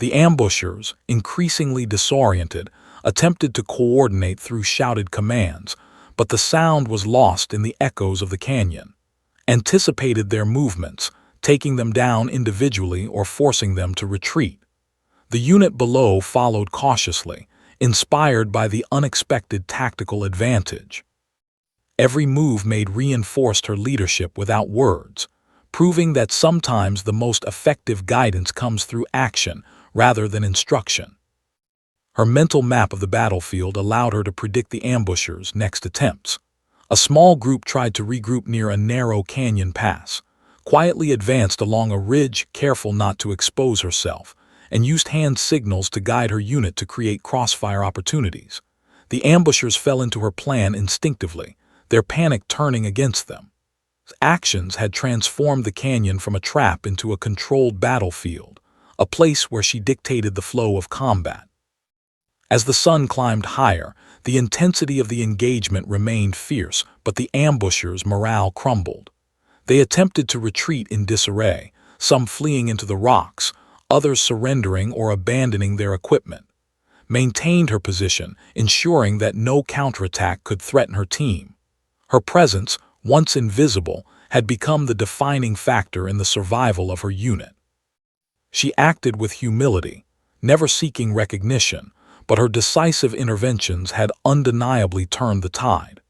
The ambushers, increasingly disoriented, attempted to coordinate through shouted commands, but the sound was lost in the echoes of the canyon. Anticipated their movements, taking them down individually or forcing them to retreat. The unit below followed cautiously, inspired by the unexpected tactical advantage. Every move made reinforced her leadership without words, proving that sometimes the most effective guidance comes through action rather than instruction. Her mental map of the battlefield allowed her to predict the ambushers' next attempts. A small group tried to regroup near a narrow canyon pass, quietly advanced along a ridge, careful not to expose herself, and used hand signals to guide her unit to create crossfire opportunities. The ambushers fell into her plan instinctively, their panic turning against them. Actions had transformed the canyon from a trap into a controlled battlefield, a place where she dictated the flow of combat. As the sun climbed higher, the intensity of the engagement remained fierce, but the ambushers' morale crumbled. They attempted to retreat in disarray, some fleeing into the rocks, others surrendering or abandoning their equipment. Maintained her position, ensuring that no counterattack could threaten her team. Her presence, once invisible, had become the defining factor in the survival of her unit. She acted with humility, never seeking recognition, but her decisive interventions had undeniably turned the tide.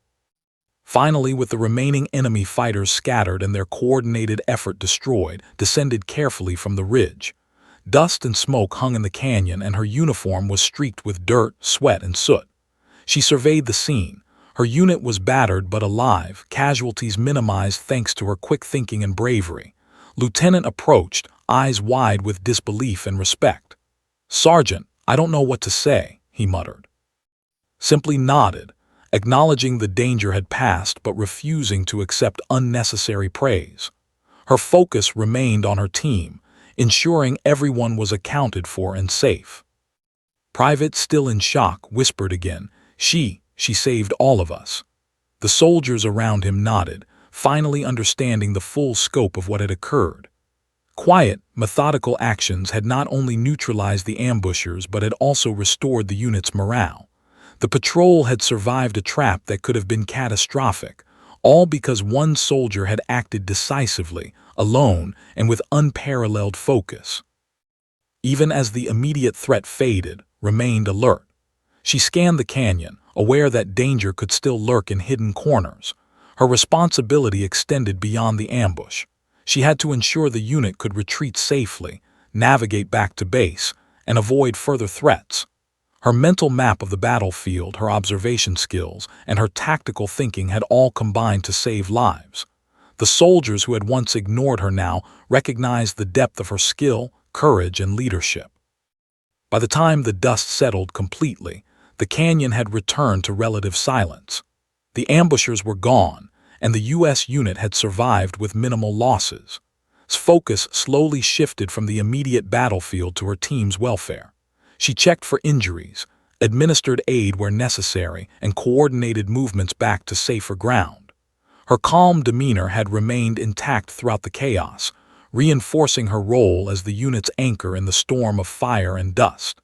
Finally, with the remaining enemy fighters scattered and their coordinated effort destroyed, descended carefully from the ridge. Dust and smoke hung in the canyon, and her uniform was streaked with dirt, sweat, and soot. She surveyed the scene. Her unit was battered but alive, casualties minimized thanks to her quick thinking and bravery. Lieutenant approached, eyes wide with disbelief and respect. "Sergeant, I don't know what to say," he muttered. Simply nodded, acknowledging the danger had passed but refusing to accept unnecessary praise. Her focus remained on her team, ensuring everyone was accounted for and safe. Private, still in shock, whispered again, She saved all of us." The soldiers around him nodded, finally understanding the full scope of what had occurred. Quiet, methodical actions had not only neutralized the ambushers but had also restored the unit's morale. The patrol had survived a trap that could have been catastrophic, all because one soldier had acted decisively, alone, and with unparalleled focus. Even as the immediate threat faded, remained alert. She scanned the canyon, aware that danger could still lurk in hidden corners. Her responsibility extended beyond the ambush. She had to ensure the unit could retreat safely, navigate back to base, and avoid further threats. Her mental map of the battlefield, her observation skills, and her tactical thinking had all combined to save lives. The soldiers who had once ignored her now recognized the depth of her skill, courage, and leadership. By the time the dust settled completely, the canyon had returned to relative silence. The ambushers were gone, and the U.S. unit had survived with minimal losses. Its focus slowly shifted from the immediate battlefield to her team's welfare. She checked for injuries, administered aid where necessary, and coordinated movements back to safer ground. Her calm demeanor had remained intact throughout the chaos, reinforcing her role as the unit's anchor in the storm of fire and dust.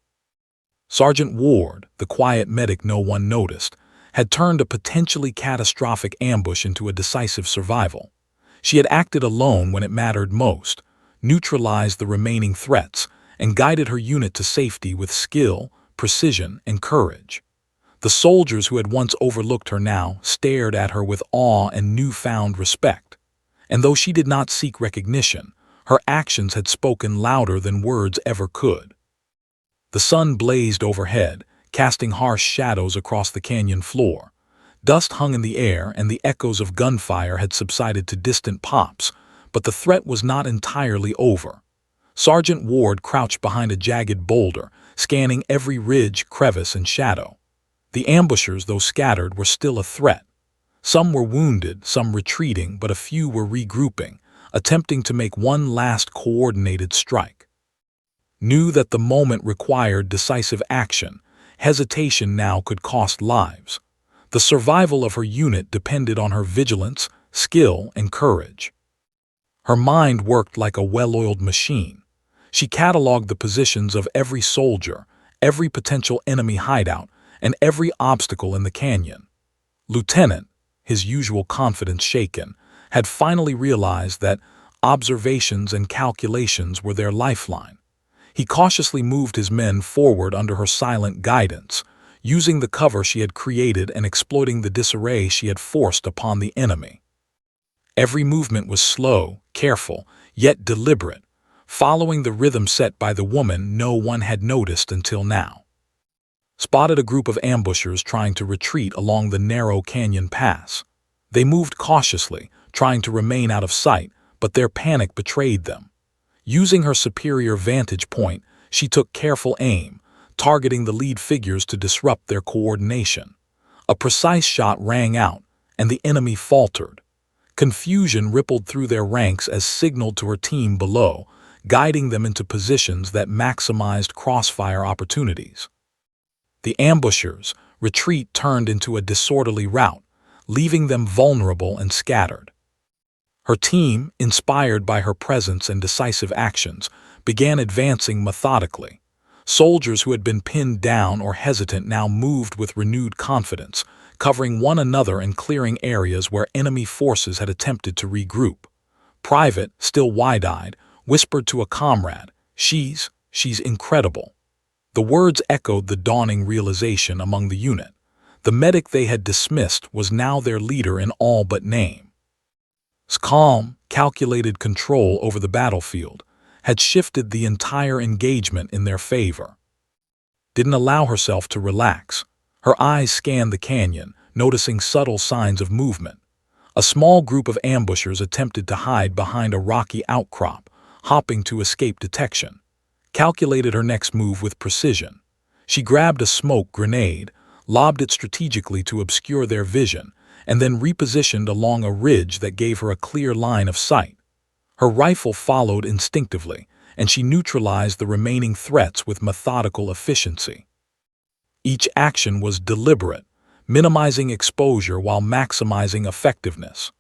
Sergeant Ward, the quiet medic no one noticed, had turned a potentially catastrophic ambush into a decisive survival. She had acted alone when it mattered most, neutralized the remaining threats, and guided her unit to safety with skill, precision, and courage. The soldiers who had once overlooked her now stared at her with awe and newfound respect. And though she did not seek recognition, her actions had spoken louder than words ever could. The sun blazed overhead, casting harsh shadows across the canyon floor. Dust hung in the air, and the echoes of gunfire had subsided to distant pops, but the threat was not entirely over. Sergeant Ward crouched behind a jagged boulder, scanning every ridge, crevice, and shadow. The ambushers, though scattered, were still a threat. Some were wounded, some retreating, but a few were regrouping, attempting to make one last coordinated strike. Knew that the moment required decisive action. Hesitation now could cost lives. The survival of her unit depended on her vigilance, skill, and courage. Her mind worked like a well-oiled machine. She cataloged the positions of every soldier, every potential enemy hideout, and every obstacle in the canyon. Lieutenant, his usual confidence shaken, had finally realized that observations and calculations were their lifeline. He cautiously moved his men forward under her silent guidance, using the cover she had created and exploiting the disarray she had forced upon the enemy. Every movement was slow, careful, yet deliberate, following the rhythm set by the woman no one had noticed until now. Spotted a group of ambushers trying to retreat along the narrow canyon pass. They moved cautiously, trying to remain out of sight, but their panic betrayed them. Using her superior vantage point, she took careful aim, targeting the lead figures to disrupt their coordination. A precise shot rang out, and the enemy faltered. Confusion rippled through their ranks as signaled to her team below, guiding them into positions that maximized crossfire opportunities. The ambushers' retreat turned into a disorderly rout, leaving them vulnerable and scattered. Her team, inspired by her presence and decisive actions, began advancing methodically. Soldiers who had been pinned down or hesitant now moved with renewed confidence, covering one another and clearing areas where enemy forces had attempted to regroup. Private, still wide-eyed, whispered to a comrade, She's incredible." The words echoed the dawning realization among the unit. The medic they had dismissed was now their leader in all but name. His calm, calculated control over the battlefield had shifted the entire engagement in their favor. Didn't allow herself to relax. Her eyes scanned the canyon, noticing subtle signs of movement. A small group of ambushers attempted to hide behind a rocky outcrop, hopping to escape detection. Calculated her next move with precision. She grabbed a smoke grenade, lobbed it strategically to obscure their vision, and then repositioned along a ridge that gave her a clear line of sight. Her rifle followed instinctively, and she neutralized the remaining threats with methodical efficiency. Each action was deliberate, minimizing exposure while maximizing effectiveness.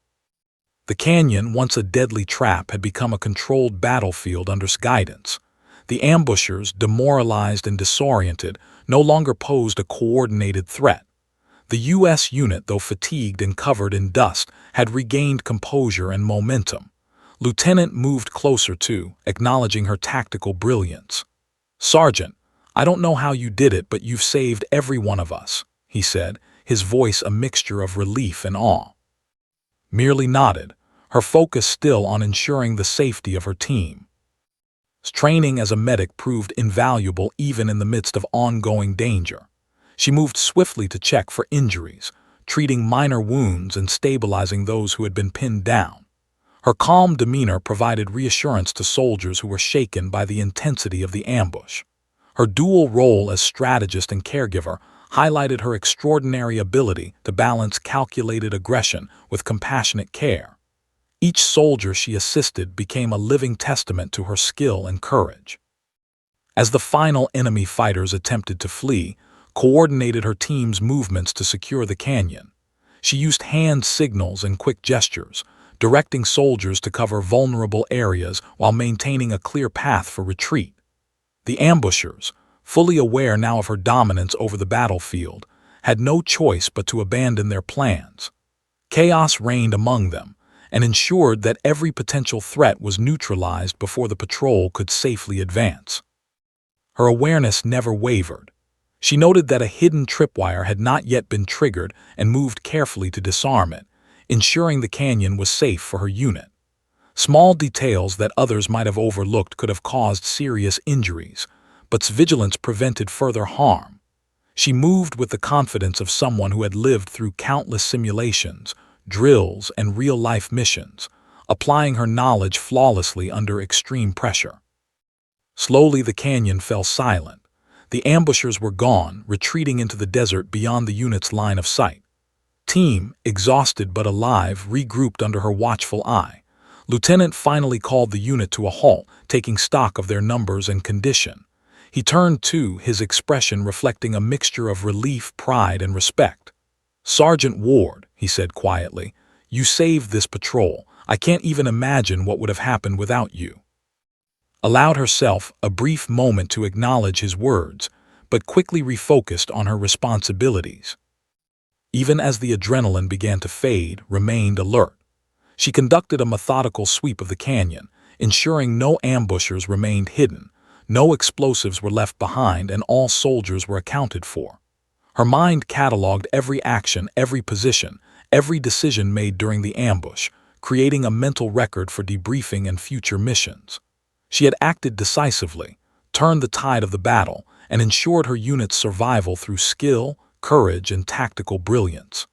The canyon, once a deadly trap, had become a controlled battlefield under guidance. The ambushers, demoralized and disoriented, no longer posed a coordinated threat. The U.S. unit, though fatigued and covered in dust, had regained composure and momentum. Lieutenant moved closer to, acknowledging her tactical brilliance. "Sergeant, I don't know how you did it, but you've saved every one of us," he said, his voice a mixture of relief and awe. Merely nodded, her focus still on ensuring the safety of her team. Training as a medic proved invaluable even in the midst of ongoing danger. She moved swiftly to check for injuries, treating minor wounds and stabilizing those who had been pinned down. Her calm demeanor provided reassurance to soldiers who were shaken by the intensity of the ambush. Her dual role as strategist and caregiver highlighted her extraordinary ability to balance calculated aggression with compassionate care. Each soldier she assisted became a living testament to her skill and courage. As the final enemy fighters attempted to flee, coordinated her team's movements to secure the canyon. She used hand signals and quick gestures, directing soldiers to cover vulnerable areas while maintaining a clear path for retreat. The ambushers, fully aware now of her dominance over the battlefield, had no choice but to abandon their plans. Chaos reigned among them, and ensured that every potential threat was neutralized before the patrol could safely advance. Her awareness never wavered. She noted that a hidden tripwire had not yet been triggered and moved carefully to disarm it, ensuring the canyon was safe for her unit. Small details that others might have overlooked could have caused serious injuries, but vigilance prevented further harm. She moved with the confidence of someone who had lived through countless simulations, drills, and real-life missions, applying her knowledge flawlessly under extreme pressure. Slowly the canyon fell silent. The ambushers were gone, retreating into the desert beyond the unit's line of sight. Team, exhausted but alive, regrouped under her watchful eye. Lieutenant finally called the unit to a halt, taking stock of their numbers and condition. He turned to, his expression reflecting a mixture of relief, pride, and respect. "Sergeant Ward," he said quietly, "you saved this patrol. I can't even imagine what would have happened without you." Allowed herself a brief moment to acknowledge his words, but quickly refocused on her responsibilities. Even as the adrenaline began to fade, remained alert. She conducted a methodical sweep of the canyon, ensuring no ambushers remained hidden, no explosives were left behind, and all soldiers were accounted for. Her mind cataloged every action, every position, every decision made during the ambush, creating a mental record for debriefing and future missions. She had acted decisively, turned the tide of the battle, and ensured her unit's survival through skill, courage, and tactical brilliance.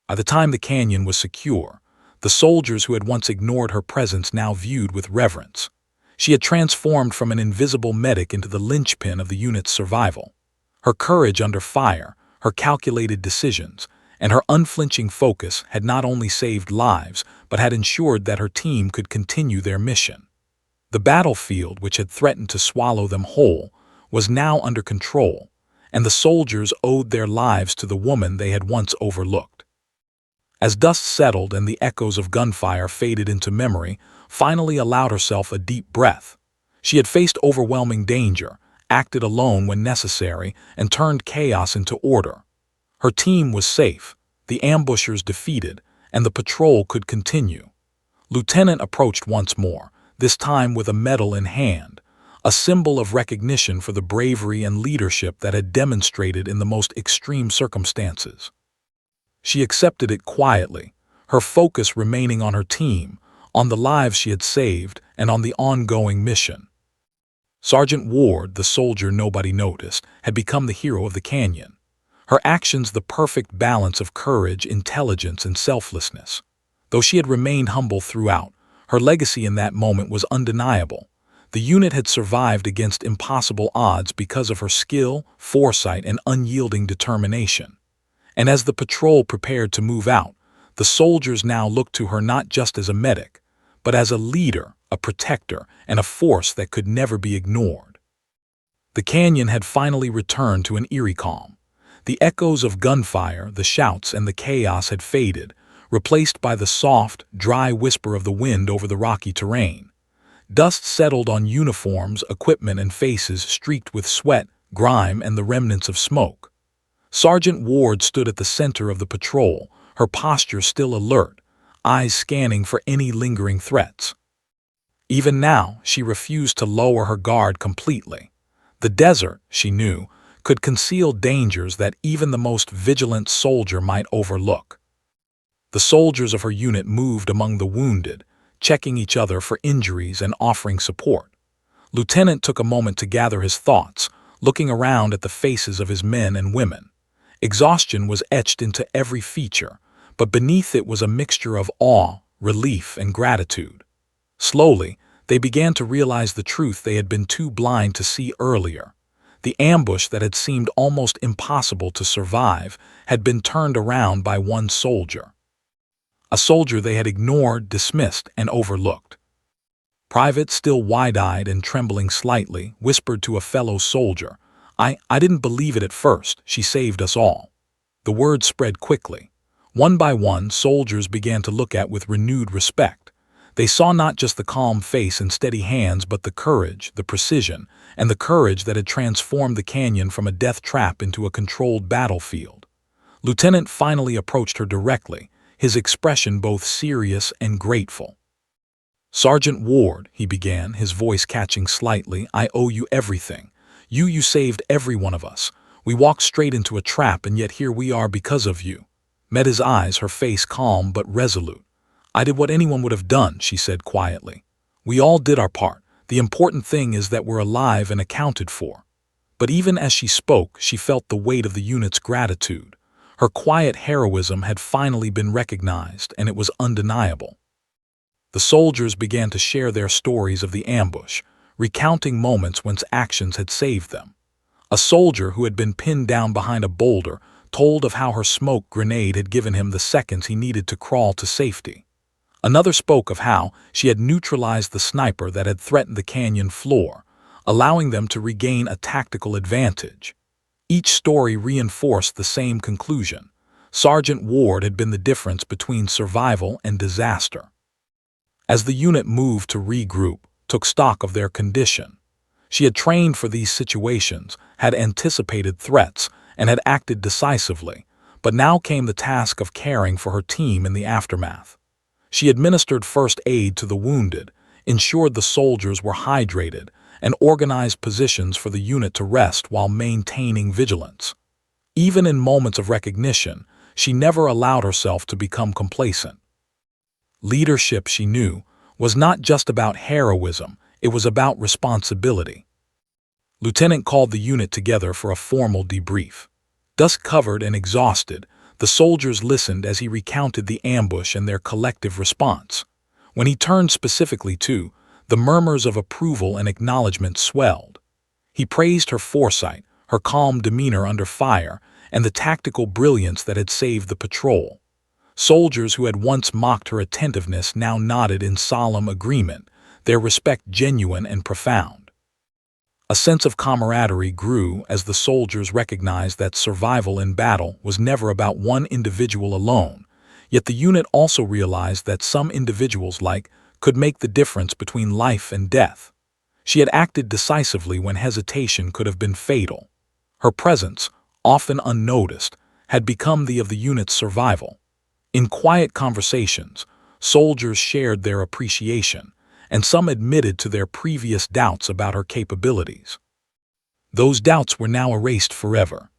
By the time the canyon was secure, the soldiers who had once ignored her presence now viewed with reverence. She had transformed from an invisible medic into the linchpin of the unit's survival. Her courage under fire, her calculated decisions, and her unflinching focus had not only saved lives but had ensured that her team could continue their mission. The battlefield, which had threatened to swallow them whole, was now under control, and the soldiers owed their lives to the woman they had once overlooked. As dust settled and the echoes of gunfire faded into memory, finally allowed herself a deep breath. She had faced overwhelming danger, acted alone when necessary, and turned chaos into order. Her team was safe, the ambushers defeated, and the patrol could continue. Lieutenant approached once more, this time with a medal in hand, a symbol of recognition for the bravery and leadership that had demonstrated in the most extreme circumstances. She accepted it quietly, her focus remaining on her team, on the lives she had saved, and on the ongoing mission. Sergeant Ward, the soldier nobody noticed, had become the hero of the canyon. Her actions the perfect balance of courage, intelligence, and selflessness. Though she had remained humble throughout, her legacy in that moment was undeniable. The unit had survived against impossible odds because of her skill, foresight, and unyielding determination. And as the patrol prepared to move out, the soldiers now looked to her not just as a medic, but as a leader, a protector, and a force that could never be ignored. The canyon had finally returned to an eerie calm. The echoes of gunfire, the shouts, and the chaos had faded, replaced by the soft, dry whisper of the wind over the rocky terrain. Dust settled on uniforms, equipment, and faces streaked with sweat, grime, and the remnants of smoke. Sergeant Ward stood at the center of the patrol, her posture still alert, eyes scanning for any lingering threats. Even now, she refused to lower her guard completely. The desert, she knew, could conceal dangers that even the most vigilant soldier might overlook. The soldiers of her unit moved among the wounded, checking each other for injuries and offering support. Lieutenant took a moment to gather his thoughts, looking around at the faces of his men and women. Exhaustion was etched into every feature, but beneath it was a mixture of awe, relief, and gratitude. Slowly, they began to realize the truth they had been too blind to see earlier. The ambush that had seemed almost impossible to survive had been turned around by one soldier. A soldier they had ignored, dismissed, and overlooked. Private, still wide-eyed and trembling slightly, whispered to a fellow soldier, I didn't believe it at first. She saved us all." The word spread quickly. One by one, soldiers began to look at with renewed respect. They saw not just the calm face and steady hands, but the courage, the precision, and the courage that had transformed the canyon from a death trap into a controlled battlefield. Lieutenant finally approached her directly, his expression both serious and grateful. "Sergeant Ward," he began, his voice catching slightly, "I owe you everything. You saved every one of us. We walked straight into a trap, and yet here we are because of you." Met his eyes, her face calm but resolute. "I did what anyone would have done," she said quietly. "We all did our part. The important thing is that we're alive and accounted for." But even as she spoke, she felt the weight of the unit's gratitude. Her quiet heroism had finally been recognized, and it was undeniable. The soldiers began to share their stories of the ambush, recounting moments whence actions had saved them. A soldier who had been pinned down behind a boulder told of how her smoke grenade had given him the seconds he needed to crawl to safety. Another spoke of how she had neutralized the sniper that had threatened the canyon floor, allowing them to regain a tactical advantage. Each story reinforced the same conclusion. Sergeant Ward had been the difference between survival and disaster. As the unit moved to regroup, took stock of their condition. She had trained for these situations, had anticipated threats, and had acted decisively, but now came the task of caring for her team in the aftermath. She administered first aid to the wounded, ensured the soldiers were hydrated, and organized positions for the unit to rest while maintaining vigilance. Even in moments of recognition, she never allowed herself to become complacent. Leadership, she knew, was not just about heroism, It was about responsibility. Lieutenant called the unit together for a formal debrief. Dust-covered and exhausted, the soldiers listened as he recounted the ambush and their collective response. When he turned specifically to, the murmurs of approval and acknowledgement swelled. He praised her foresight, her calm demeanor under fire, and the tactical brilliance that had saved the patrol. Soldiers who had once mocked her attentiveness now nodded in solemn agreement, their respect genuine and profound. A sense of camaraderie grew as the soldiers recognized that survival in battle was never about one individual alone, yet the unit also realized that some individuals could make the difference between life and death. She had acted decisively when hesitation could have been fatal. Her presence, often unnoticed, had become the of the unit's survival. In quiet conversations, soldiers shared their appreciation, and some admitted to their previous doubts about her capabilities. Those doubts were now erased forever.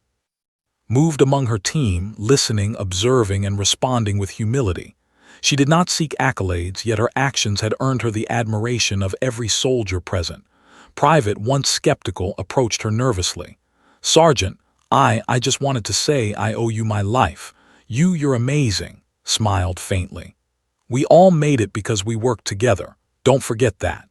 Moved among her team, listening, observing, and responding with humility, she did not seek accolades, yet her actions had earned her the admiration of every soldier present. Private, once skeptical, approached her nervously. "Sergeant, I just wanted to say I owe you my life. You're amazing," smiled faintly. "We all made it because we worked together. Don't forget that."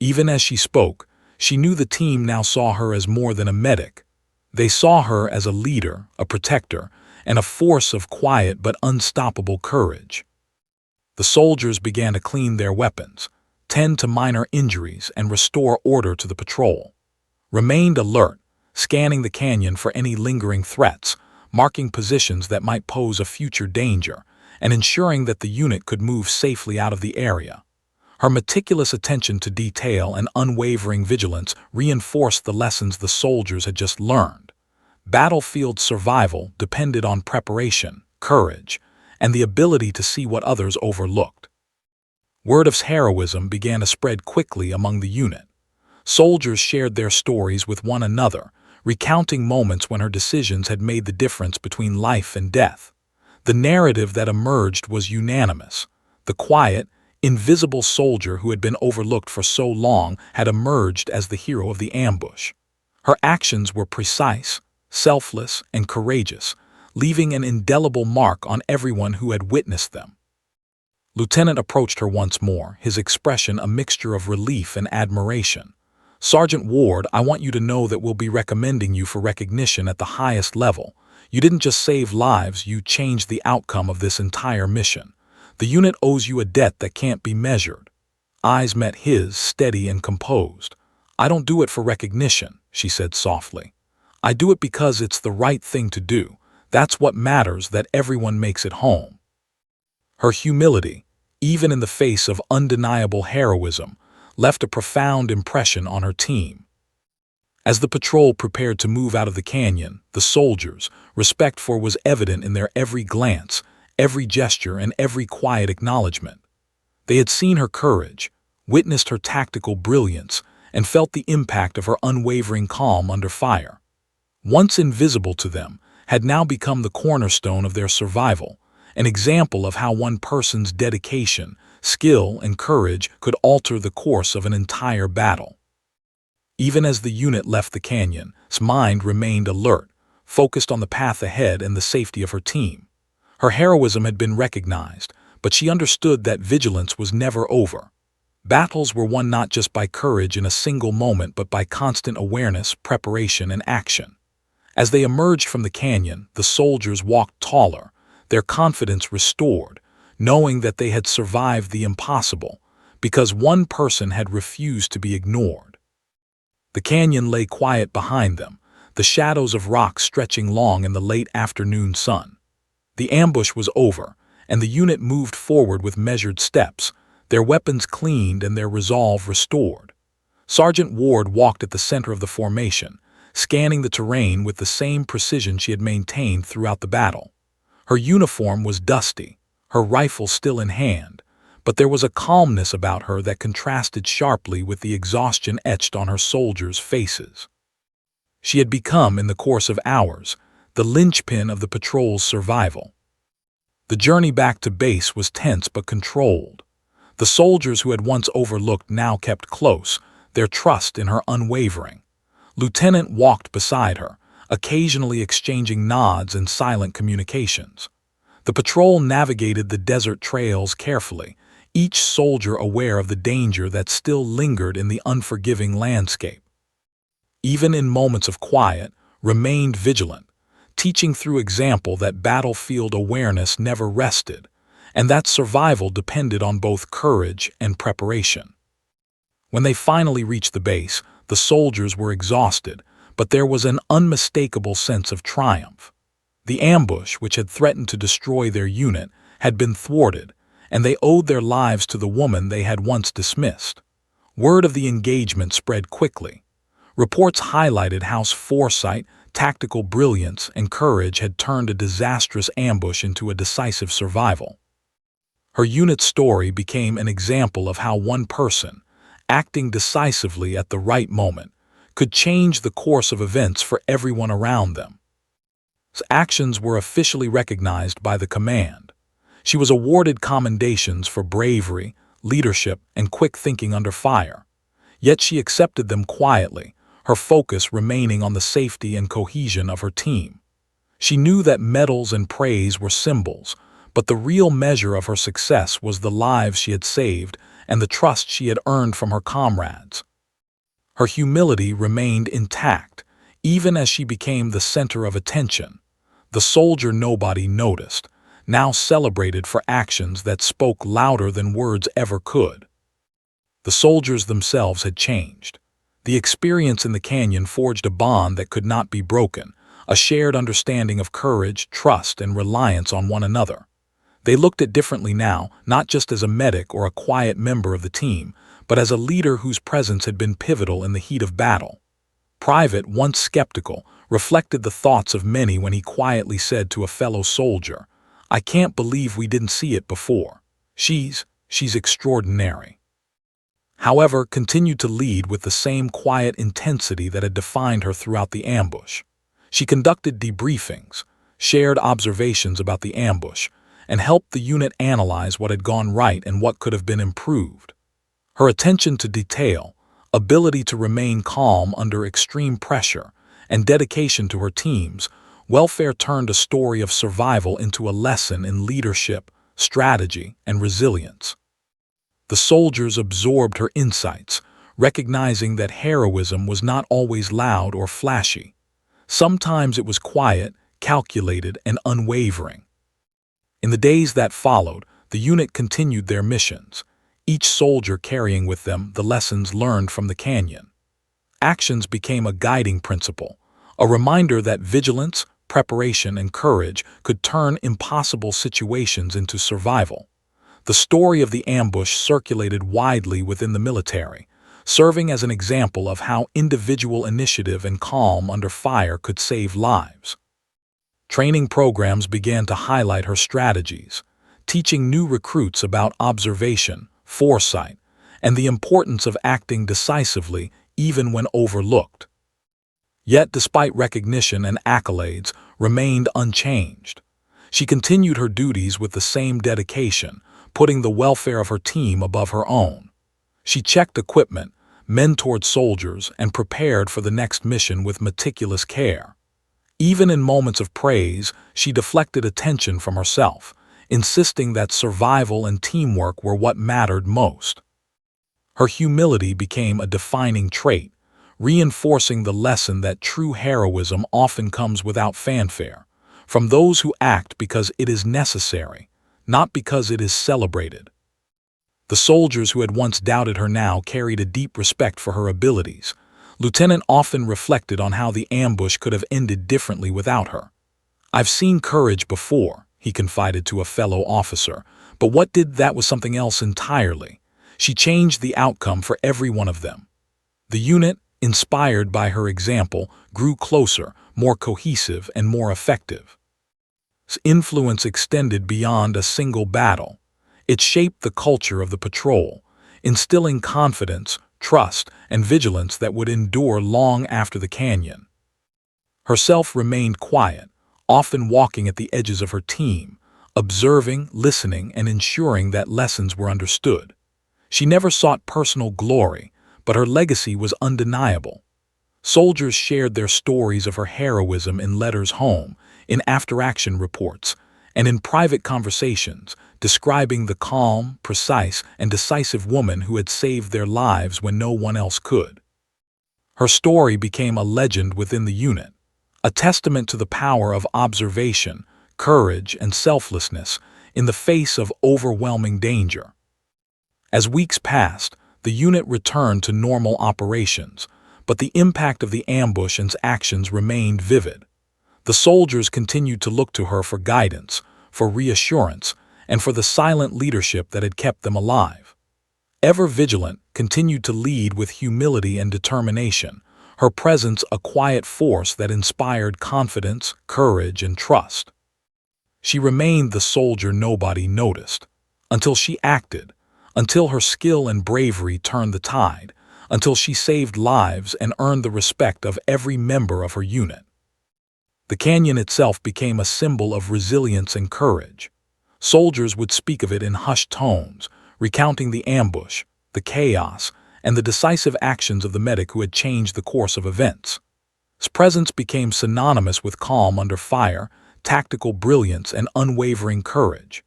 Even as she spoke, she knew the team now saw her as more than a medic. They saw her as a leader, a protector, and a force of quiet but unstoppable courage. The soldiers began to clean their weapons, tend to minor injuries, and restore order to the patrol. Remained alert, scanning the canyon for any lingering threats, marking positions that might pose a future danger, and ensuring that the unit could move safely out of the area. Her meticulous attention to detail and unwavering vigilance reinforced the lessons the soldiers had just learned. Battlefield survival depended on preparation, courage, and the ability to see what others overlooked. Word of heroism began to spread quickly among the unit. Soldiers shared their stories with one another, recounting moments when her decisions had made the difference between life and death. The narrative that emerged was unanimous. The quiet, invisible soldier who had been overlooked for so long had emerged as the hero of the ambush. Her actions were precise, selfless, and courageous, leaving an indelible mark on everyone who had witnessed them. Lieutenant approached her once more, his expression a mixture of relief and admiration. "Sergeant Ward, I want you to know that we'll be recommending you for recognition at the highest level. You didn't just save lives, you changed the outcome of this entire mission. The unit owes you a debt that can't be measured." Eyes met his, steady and composed. "I don't do it for recognition," she said softly. "I do it because it's the right thing to do. That's what matters, that everyone makes it home." Her humility, even in the face of undeniable heroism, left a profound impression on her team. As the patrol prepared to move out of the canyon, the soldiers' respect for her was evident in their every glance, every gesture, and every quiet acknowledgement. They had seen her courage, witnessed her tactical brilliance, and felt the impact of her unwavering calm under fire. Once invisible to them, had now become the cornerstone of their survival, an example of how one person's dedication, skill, and courage could alter the course of an entire battle. Even as the unit left the canyon, its mind remained alert, focused on the path ahead and the safety of her team. Her heroism had been recognized, but she understood that vigilance was never over. Battles were won not just by courage in a single moment, but by constant awareness, preparation, and action. As they emerged from the canyon, the soldiers walked taller, their confidence restored, knowing that they had survived the impossible, because one person had refused to be ignored. The canyon lay quiet behind them, the shadows of rocks stretching long in the late afternoon sun. The ambush was over, and the unit moved forward with measured steps, their weapons cleaned and their resolve restored. Sergeant Ward walked at the center of the formation, scanning the terrain with the same precision she had maintained throughout the battle. Her uniform was dusty, her rifle still in hand, but there was a calmness about her that contrasted sharply with the exhaustion etched on her soldiers' faces. She had become, in the course of hours, the linchpin of the patrol's survival. The journey back to base was tense but controlled. The soldiers who had once overlooked now kept close, their trust in her unwavering. Lieutenant walked beside her, occasionally exchanging nods and silent communications. The patrol navigated the desert trails carefully, each soldier aware of the danger that still lingered in the unforgiving landscape. Even in moments of quiet, remained vigilant, teaching through example that battlefield awareness never rested, and that survival depended on both courage and preparation. When they finally reached the base, the soldiers were exhausted, but there was an unmistakable sense of triumph. The ambush, which had threatened to destroy their unit, had been thwarted, and they owed their lives to the woman they had once dismissed. Word of the engagement spread quickly. Reports highlighted how foresight, tactical brilliance, and courage had turned a disastrous ambush into a decisive survival. Her unit's story became an example of how one person, acting decisively at the right moment, could change the course of events for everyone around them. His actions were officially recognized by the command. She was awarded commendations for bravery, leadership, and quick thinking under fire. Yet she accepted them quietly, her focus remaining on the safety and cohesion of her team. She knew that medals and praise were symbols, but the real measure of her success was the lives she had saved and the trust she had earned from her comrades. Her humility remained intact, even as she became the center of attention. The soldier nobody noticed, now celebrated for actions that spoke louder than words ever could. The soldiers themselves had changed. The experience in the canyon forged a bond that could not be broken, a shared understanding of courage, trust, and reliance on one another. They looked at differently now, not just as a medic or a quiet member of the team, but as a leader whose presence had been pivotal in the heat of battle. Private, once skeptical, reflected the thoughts of many when he quietly said to a fellow soldier, "I can't believe we didn't see it before. She's extraordinary." However, continued to lead with the same quiet intensity that had defined her throughout the ambush. She conducted debriefings, shared observations about the ambush, and helped the unit analyze what had gone right and what could have been improved. Her attention to detail, ability to remain calm under extreme pressure, and dedication to her team's welfare turned a story of survival into a lesson in leadership, strategy, and resilience. The soldiers absorbed her insights, recognizing that heroism was not always loud or flashy. Sometimes it was quiet, calculated, and unwavering. In the days that followed, the unit continued their missions, each soldier carrying with them the lessons learned from the canyon. Actions became a guiding principle, a reminder that vigilance, preparation, and courage could turn impossible situations into survival. The story of the ambush circulated widely within the military, serving as an example of how individual initiative and calm under fire could save lives. Training programs began to highlight her strategies, teaching new recruits about observation, foresight, and the importance of acting decisively even when overlooked. Yet, despite recognition and accolades, remained unchanged. She continued her duties with the same dedication, putting the welfare of her team above her own. She checked equipment, mentored soldiers, and prepared for the next mission with meticulous care. Even in moments of praise, she deflected attention from herself, insisting that survival and teamwork were what mattered most. Her humility became a defining trait, reinforcing the lesson that true heroism often comes without fanfare, from those who act because it is necessary, not because it is celebrated. The soldiers who had once doubted her now carried a deep respect for her abilities. Lieutenant often reflected on how the ambush could have ended differently without her. "I've seen courage before," he confided to a fellow officer, "but what did that was something else entirely. She changed the outcome for every one of them." The unit, inspired by her example, grew closer, more cohesive, and more effective. Its influence extended beyond a single battle. It shaped the culture of the patrol, instilling confidence, trust, and vigilance that would endure long after the canyon. Herself remained quiet, often walking at the edges of her team, observing, listening, and ensuring that lessons were understood. She never sought personal glory, but her legacy was undeniable. Soldiers shared their stories of her heroism in letters home, in after-action reports, and in private conversations, describing the calm, precise, and decisive woman who had saved their lives when no one else could. Her story became a legend within the unit, a testament to the power of observation, courage, and selflessness in the face of overwhelming danger. As weeks passed, the unit returned to normal operations, but the impact of the ambush and actions remained vivid. The soldiers continued to look to her for guidance, for reassurance, and for the silent leadership that had kept them alive. Ever vigilant, continued to lead with humility and determination, her presence a quiet force that inspired confidence, courage, and trust. She remained the soldier nobody noticed, until she acted, until her skill and bravery turned the tide, until she saved lives and earned the respect of every member of her unit. The canyon itself became a symbol of resilience and courage. Soldiers would speak of it in hushed tones, recounting the ambush, the chaos, and the decisive actions of the medic who had changed the course of events. His presence became synonymous with calm under fire, tactical brilliance, and unwavering courage.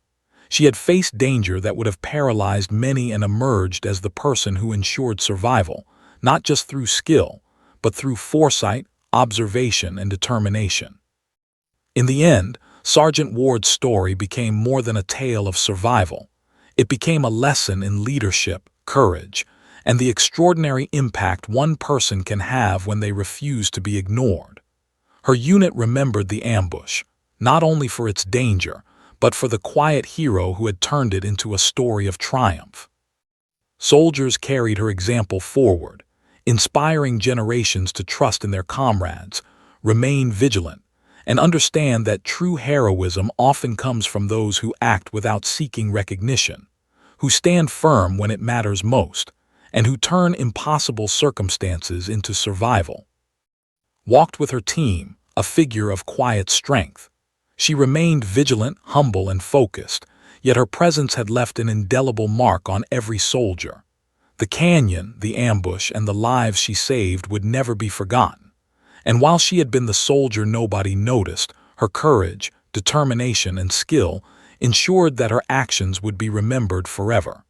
She had faced danger that would have paralyzed many and emerged as the person who ensured survival, not just through skill, but through foresight, observation, and determination. In the end, Sergeant Ward's story became more than a tale of survival. It became a lesson in leadership, courage, and the extraordinary impact one person can have when they refuse to be ignored. Her unit remembered the ambush, not only for its danger, but for the quiet hero who had turned it into a story of triumph. Soldiers carried her example forward, inspiring generations to trust in their comrades, remain vigilant, and understand that true heroism often comes from those who act without seeking recognition, who stand firm when it matters most, and who turn impossible circumstances into survival. Walked with her team, a figure of quiet strength. She remained vigilant, humble, and focused, yet her presence had left an indelible mark on every soldier. The canyon, the ambush, and the lives she saved would never be forgotten. And while she had been the soldier nobody noticed, her courage, determination, and skill ensured that her actions would be remembered forever.